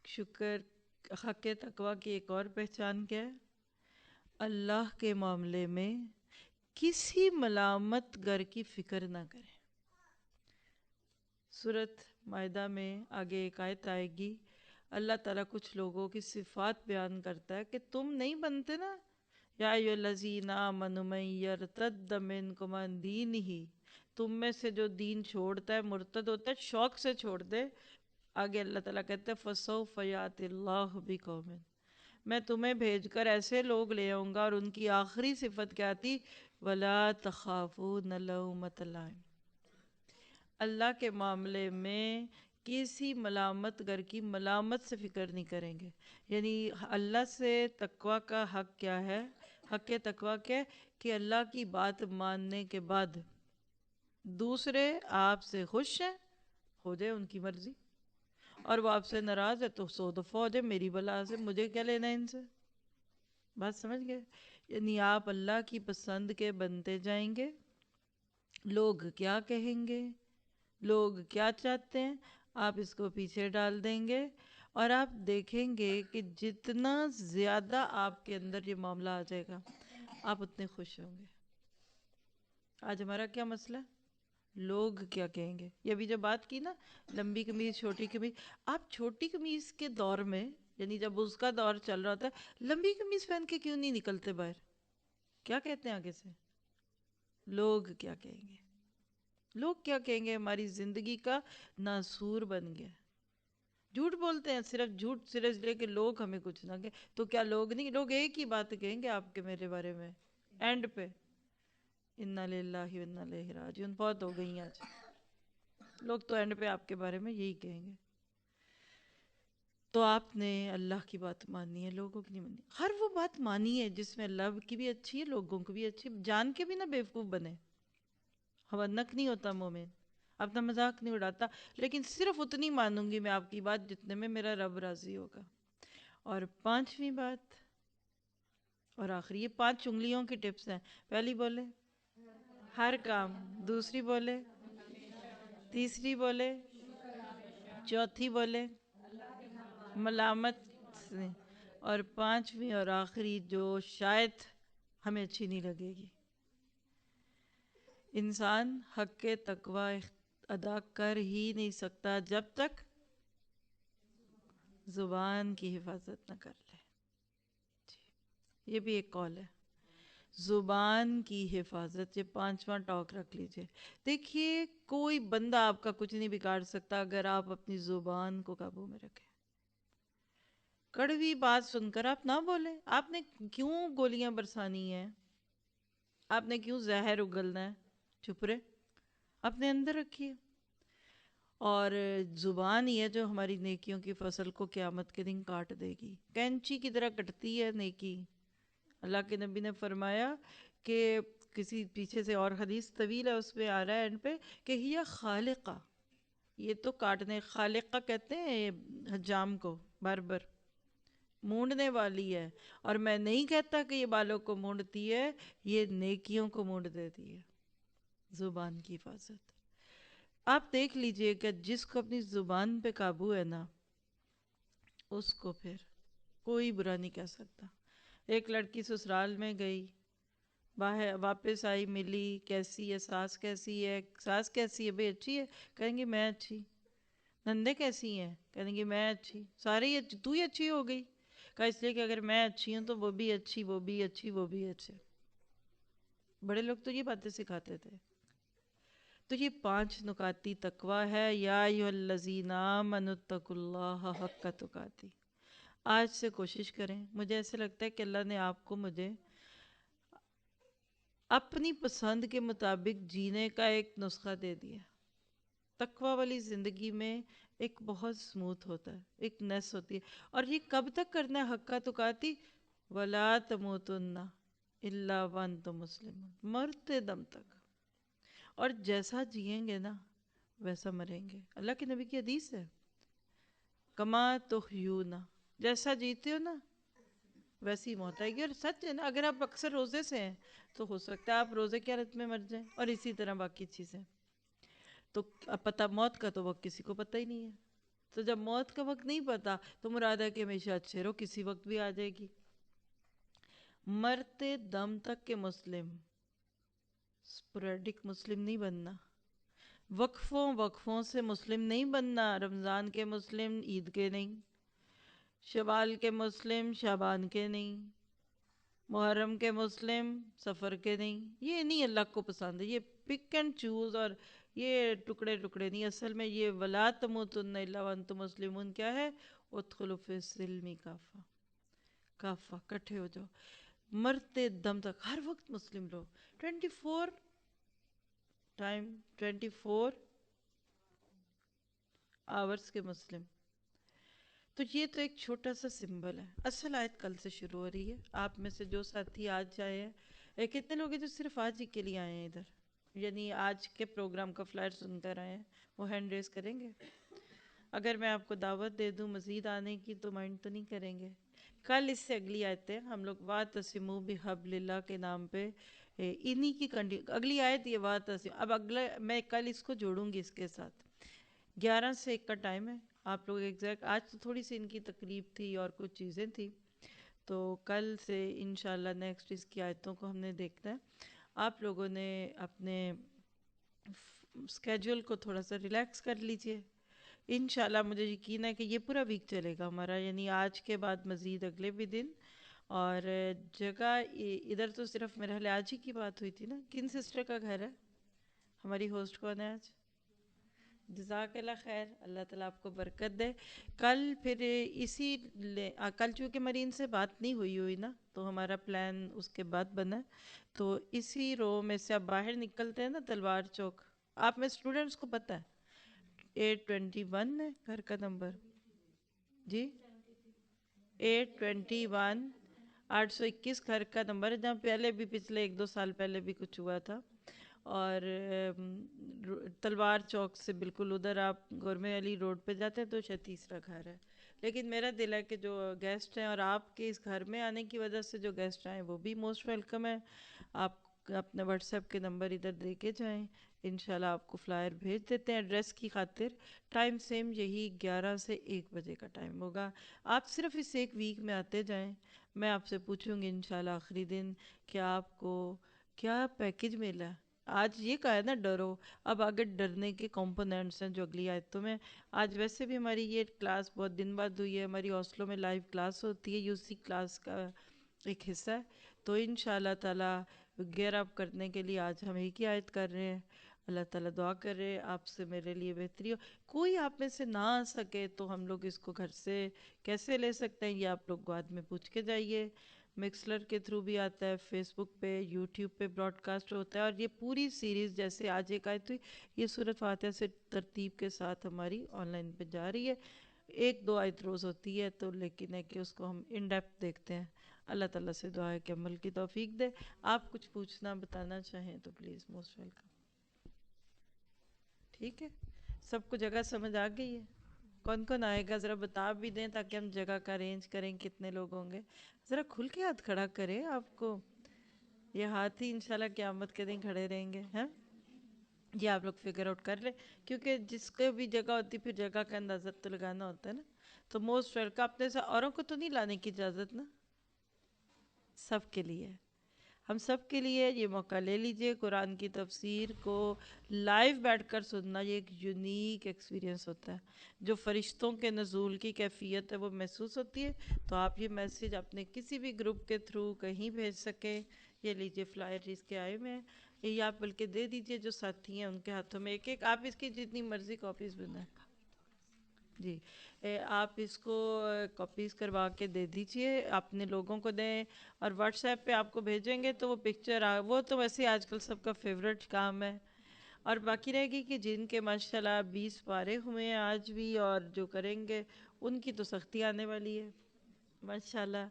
شکر حق تقویٰ کی ایک اور پہچان کیا ہے؟ اللہ کے معاملے میں کسی ملامت گر کی فکر نہ کریں. سورۃ مائدہ میں آگے ایک آیت آئے گی. اللہ تعالیٰ کچھ لوگوں کی صفات بیان کرتا ہے کہ تم نہیں بنتے نا، یا ایھا الذین آمنوا من یرتد منکم عن دینہ، تم میں سے جو دین چھوڑتا ہے، مرتد ہوتا ہے، شوق سے چھوڑ دے. آگے اللہ تعالیٰ کہتے ہیں فَسَوْفَ يَأْتِ اللَّهُ بِقَوْمٍ، میں تمہیں بھیج کر ایسے لوگ لے آؤں گا. اور ان کی آخری صفت کیا تھی؟ وَلَا تَخَافُونَ لَوْمَةَ لَائِمٍ، اللہ کے معاملے میں کسی ملامت گر کی ملامت سے فکر نہیں کریں گے. یعنی اللہ سے تقویٰ کا حق کیا ہے؟ حق تقویٰ کیا ہے؟ کہ اللہ کی بات ماننے کے بعد دوسرے آپ سے خوش ہیں، ہو جائے ان کی مرضی، اور وہ آپ سے ناراض ہے تو 100 دفعہ ہو جائے میری بلا سے، مجھے کیا لینا ہے ان سے. بات سمجھ گئے؟ یعنی آپ اللہ کی پسند کے بنتے جائیں گے. لوگ کیا کہیں گے، لوگ کیا چاہتے ہیں، آپ اس کو پیچھے ڈال دیں گے. اور آپ دیکھیں گے کہ جتنا زیادہ آپ کے اندر یہ معاملہ آ جائے گا آپ اتنے خوش ہوں گے. آج ہمارا کیا مسئلہ ہے؟ لوگ کیا کہیں گے. یہ ابھی جو بات کی نا، لمبی قمیض چھوٹی قمیض، آپ چھوٹی قمیض کے دور میں، یعنی جب اس کا دور چل رہا تھا، لمبی قمیض پہن کے کیوں نہیں نکلتے باہر؟ کیا کہتے ہیں آگے سے؟ لوگ کیا کہیں گے. لوگ کیا کہیں گے ہماری زندگی کا ناسور بن گیا. جھوٹ بولتے ہیں، صرف جھوٹ صرف لے کے لوگ ہمیں کچھ نہ کہیں. تو کیا لوگ نہیں، لوگ ایک ہی بات کہیں گے آپ کے میرے بارے میں اینڈ پہ، انا للہ و انا الیہ راجعون. بہت ہو گئی آج. لوگ تو اینڈ پہ آپ کے بارے میں یہی کہیں گے. تو آپ نے اللہ کی بات مانی ہے، لوگوں کی نہیں مانی. ہر وہ بات مانی ہے جس میں اللہ کی بھی اچھی ہے، لوگوں کو بھی اچھی ہے. جان کے بھی نہ بیوقوف بنے. ہونک نہیں ہوتا مومن، اپنا مذاق نہیں اڑاتا. لیکن صرف اتنی مانوں گی میں آپ کی بات جتنے میں میرا رب راضی ہوگا. اور 5ویں بات اور آخری، یہ 5 انگلیوں کی ٹپس ہیں. پہلی بولے ہر کام. دوسری بولے، تیسری بولے، چوتھی بولے ملامت سے، اور 5ویں اور آخری جو شاید ہمیں اچھی نہیں لگے گی. انسان حق تقویٰ ادا کر ہی نہیں سکتا جب تک زبان کی حفاظت نہ کر لے. یہ بھی ایک قول ہے، زبان کی حفاظت. یہ 5واں ٹاک رکھ لیجئے. دیکھیے کوئی بندہ آپ کا کچھ نہیں بگاڑ سکتا اگر آپ اپنی زبان کو قابو میں رکھیں. کڑوی بات سن کر آپ نہ بولیں. آپ نے کیوں گولیاں برسانی ہیں؟ آپ نے کیوں زہر اگلنا ہے؟ چپ رہے، اپنے اندر رکھیے. اور زبان ہی ہے جو ہماری نیکیوں کی فصل کو قیامت کے دن کاٹ دے گی، کینچی کی طرح کٹتی ہے نیکی۔ اللہ کے نبی نے فرمایا کہ کسی پیچھے سے اور حدیث طویل ہے، اس پہ آ رہا ہے اینڈ پہ کہ یہ خالقہ، یہ تو کاٹنے، خالقہ کہتے ہیں حجام کو، بربر، مونڈنے والی ہے، اور میں نہیں کہتا کہ یہ بالوں کو مونڈتی ہے، یہ نیکیوں کو مونڈ دیتی ہے۔ زبان کی حفاظت آپ دیکھ لیجئے کہ جس کو اپنی زبان پہ قابو ہے نا، اس کو پھر کوئی برا نہیں کہہ سکتا۔ ایک لڑکی سسرال میں گئی، باہر واپس آئی، ملی، کیسی ہے ساس، کیسی ہے ساس، کیسی ہے بھئی، اچھی ہے، کہیں گی میں اچھی۔ نندے کیسی ہیں، کہیں گی میں اچھی، سارے ہی تو ہی اچھی ہو گئی، کہا اس لیے کہ اگر میں اچھی ہوں تو وہ بھی اچھی، وہ بھی اچھی، وہ بھی اچھے۔ بڑے لوگ تو یہ باتیں سکھاتے تھے۔ تو یہ 5 نکاتی تقوی ہے، یا ایھا الذین آمنوا اتقوا اللہ حق تقاتی۔ آج سے کوشش کریں، مجھے ایسے لگتا ہے کہ اللہ نے آپ کو مجھے اپنی پسند کے مطابق جینے کا ایک نسخہ دے دیا۔ تقوی والی زندگی میں ایک بہت سموتھ ہوتا ہے، ایک نیس ہوتی ہے، اور یہ کب تک کرنا ہے حق تقاتی؟ وَلَا تَمُوتُنَّ إِلَّا وَأَنْتُمْ مُسْلِمُونَ، مرتے دم تک۔ اور جیسا جئیں گے نا ویسا مریں گے۔ اللہ کے نبی کی حدیث ہے، کما تحیون، جیسا جیتے ہو نا ویسی موت آئے گی۔ اور سچ ہے نا، اگر آپ اکثر روزے سے ہیں تو ہو سکتا ہے آپ روزے کی حالت میں مر جائیں، اور اسی طرح باقی چیزیں۔ تو اب پتہ موت کا تو وقت کسی کو پتہ ہی نہیں ہے، تو جب موت کا وقت نہیں پتہ تو مراد ہے کہ ہمیشہ اچھے رہو، کسی وقت بھی آ جائے گی۔ مرتے دم تک کے مسلم، سپوریڈک مسلم نہیں بننا، وقفوں سے مسلم نہیں بننا، رمضان کے مسلم عید کے نہیں، شوال کے مسلم شعبان کے نہیں، محرم کے مسلم سفر کے نہیں، یہ نہیں اللہ کو پسند ہے، یہ پک اینڈ چوز اور یہ ٹکڑے ٹکڑے نہیں۔ اصل میں یہ وَلَا تَمُوتُنَّ إِلَّا وَأَنْتُمْ مُسْلِمُونَ کیا ہے؟ ادخلوا فی السلم کافہ، کافہ کٹھے ہو جاؤ، مرتے دم تک ہر وقت مسلم رہو، 24 ٹائم، 24 آورس کے مسلم۔ تو یہ تو ایک چھوٹا سا سمبل ہے۔ اصل آیت کل سے شروع ہو رہی ہے۔ آپ میں سے جو ساتھی آج آئے ہیں، کتنے لوگ ہیں جو صرف آج ہی کے لیے آئے ہیں ادھر، یعنی آج کے پروگرام کا فلائر سن کر آئے ہیں، وہ ہینڈ ریز کریں گے؟ اگر میں آپ کو دعوت دے دوں مزید آنے کی تو مائنڈ تو نہیں کریں گے؟ کل اس سے اگلی آیتیں ہم لوگ وَاعْتَصِمُوا بِحَبْلِ اللَّهِ کے نام پہ انہی کی اگلی آیت یہ وَاعْتَصِمُوا، اب اگلا میں کل اس کو جوڑوں گی اس کے ساتھ۔ 11 سے 1 کا ٹائم ہے، آپ لوگ ایگزیکٹ، آج تو تھوڑی سی ان کی تقریب تھی اور کچھ چیزیں تھی، تو کل سے انشاءاللہ نیکسٹ اس کی آیتوں کو ہم نے دیکھنا ہے۔ آپ لوگوں نے اپنے اسکیجول کو تھوڑا سا ریلیکس کر لیجئے۔ انشاءاللہ مجھے یقین ہے کہ یہ پورا ویک چلے گا ہمارا، یعنی آج کے بعد مزید اگلے بھی دن، اور جگہ ادھر تو صرف میرے خیال آج ہی کی بات ہوئی تھی نا، کن سسٹر کا گھر ہے؟ ہماری ہوسٹ کون ہے آج؟ جزاک اللہ خیر، اللہ تعالیٰ آپ کو برکت دے۔ کل پھر کل چونکہ مرین سے بات نہیں ہوئی نا، تو ہمارا پلان اس کے بعد بنا، تو اسی رو میں سے آپ باہر نکلتے ہیں نا تلوار چوک، آپ میں اسٹوڈنٹس کو پتہ ہے 821 ہے گھر کا نمبر، جی 821 821 گھر کا نمبر ہے، جہاں پہلے بھی پچھلے 1-2 سال پہلے بھی کچھ ہوا تھا، اور تلوار چوک سے بالکل ادھر آپ گورمے علی روڈ پہ جاتے ہیں تو شاید تیسرا گھر ہے۔ لیکن میرا دل ہے کہ جو گیسٹ ہیں، اور آپ کے اس گھر میں آنے کی وجہ سے جو گیسٹ آئیں وہ بھی موسٹ ویلکم ہے۔ آپ اپنے واٹس ایپ کے نمبر ادھر دے کے جائیں، انشاءاللہ آپ کو فلائر بھیج دیتے ہیں ایڈریس کی خاطر۔ ٹائم سیم یہی 11 سے 1 بجے کا ٹائم ہوگا۔ آپ صرف اس ایک ویک میں آتے جائیں، میں آپ سے پوچھوں گی انشاءاللہ آخری دن کہ آپ کو کیا پیکیج ملا ہے۔ آج یہ کہا ہے نا ڈرو، اب آگے ڈرنے کے کمپوننٹس ہیں جو اگلی آیتوں میں۔ آج ویسے بھی ہماری یہ کلاس بہت دن بعد ہوئی ہے، ہماری ہاسٹلوں میں لائیو کلاس ہوتی ہے، یہ اسی کلاس کا ایک حصہ ہے، تو انشاءاللہ تعالیٰ گیئر اپ کرنے کے لیے آج ہم ایک ہی آیت کر رہے ہیں۔ اللہ تعالیٰ دعا کر رہے آپ سے میرے لیے بہتری ہو۔ کوئی آپ میں سے نہ آ سکے تو ہم لوگ اس کو گھر سے کیسے لے سکتے ہیں، یہ آپ لوگ بعد میں پوچھ کے جائیے۔ مکسلر کے تھرو بھی آتا ہے، فیس بک پہ، یوٹیوب پہ براڈ کاسٹ ہوتا ہے، اور یہ پوری سیریز جیسے آج ایک آیت ہوئی، یہ سورۃ فاتحہ سے ترتیب کے ساتھ ہماری آن لائن پہ جا رہی ہے. 1-2 آیت روز ہوتی ہے تو، لیکن ہے کہ اس کو ہم ان ڈیپتھ دیکھتے ہیں. اللہ تعالیٰ سے دعا ہے کہ عمل کی توفیق دے. آپ کچھ پوچھنا بتانا چاہیں تو پلیز موسٹ ویلکم. ٹھیک ہے، سب کو جگہ سمجھ آ گئی ہے؟ کون کون آئے گا ذرا بتا بھی دیں تاکہ ہم جگہ کا ارینج کریں. کتنے لوگ ہوں گے؟ ذرا کھل کے ہاتھ کھڑا کریں. آپ کو یہ ہاتھ ہی انشاءاللہ قیامت کے دن کھڑے رہیں گے ہیں. یہ آپ لوگ فگر آؤٹ کر لیں، کیونکہ جس کو بھی جگہ ہوتی پھر جگہ کا اندازہ تو لگانا ہوتا ہے نا. تو موسٹ ویلکم. اپنے سے اوروں کو تو نہیں لانے کی اجازت نا؟ سب کے لیے، ہم سب کے لیے یہ موقع لے لیجئے. قرآن کی تفسیر کو لائیو بیٹھ کر سننا یہ ایک یونیک ایکسپیرینس ہوتا ہے. جو فرشتوں کے نزول کی کیفیت ہے وہ محسوس ہوتی ہے. تو آپ یہ میسیج اپنے کسی بھی گروپ کے تھرو کہیں بھیج سکیں. یہ لیجئے فلائر اس کے آئے میں، یہ آپ بلکہ دے دیجئے جو ساتھی ہیں ان کے ہاتھوں میں ایک ایک. آپ اس کی جتنی مرضی کاپیز بنائیں جی، آپ اس کو کاپیز کروا کے دے دیجئے، اپنے لوگوں کو دیں. اور واٹس ایپ پہ آپ کو بھیجیں گے تو وہ پکچر وہ تو ویسے آج کل سب کا فیوریٹ کام ہے. اور باقی رہے گی کہ جن کے ماشاءاللہ 20 پارے ہوئے ہیں آج بھی اور جو کریں گے ان کی تو سختی آنے والی ہے ماشاءاللہ.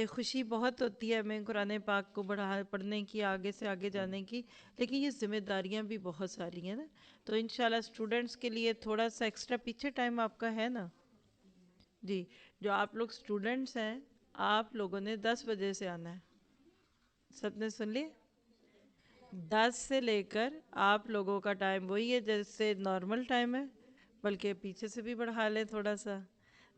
خوشی بہت ہوتی ہے ہمیں قرآن پاک کو پڑھنے کی، آگے سے آگے جانے کی، لیکن یہ ذمہ داریاں بھی بہت ساری ہیں نا. تو انشاءاللہ اسٹوڈنٹس کے لیے تھوڑا سا ایکسٹرا پیچھے ٹائم آپ کا ہے نا جی. جو آپ لوگ اسٹوڈنٹس ہیں آپ لوگوں نے 10 بجے سے آنا ہے. سب نے سن لی؟ 10 سے لے کر آپ لوگوں کا ٹائم وہی ہے جیسے نارمل ٹائم ہے، بلکہ پیچھے سے بھی بڑھا لیں تھوڑا سا.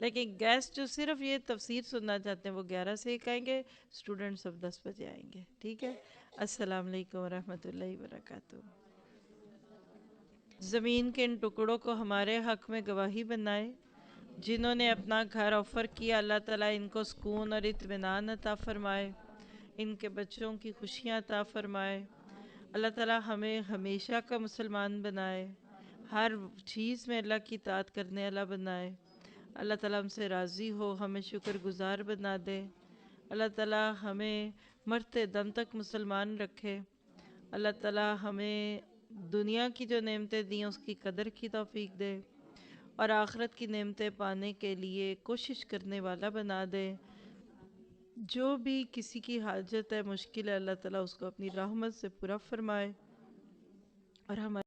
لیکن گیسٹ جو صرف یہ تفسیر سننا چاہتے ہیں وہ 11 سے 1 آئیں گے، اسٹوڈنٹ سب 10 بجے آئیں گے. ٹھیک ہے. السلام علیکم ورحمۃ اللہ وبرکاتہ. زمین کے ان ٹکڑوں کو ہمارے حق میں گواہی بنائے. جنہوں نے اپنا گھر آفر کیا اللہ تعالیٰ ان کو سکون اور اطمینان عطا فرمائے، ان کے بچوں کی خوشیاں عطا فرمائے. اللہ تعالیٰ ہمیں ہمیشہ کا مسلمان بنائے، ہر چیز میں اللہ کی اطاعت کرنے والا بنائے. اللہ تعالیٰ ہم سے راضی ہو، ہمیں شکر گزار بنا دے. اللہ تعالیٰ ہمیں مرتے دم تک مسلمان رکھے. اللہ تعالیٰ ہمیں دنیا کی جو نعمتیں دی ہیں اس کی قدر کی توفیق دے، اور آخرت کی نعمتیں پانے کے لیے کوشش کرنے والا بنا دے. جو بھی کسی کی حاجت ہے، مشکل ہے، اللہ تعالیٰ اس کو اپنی رحمت سے پورا فرمائے. اور ہمارے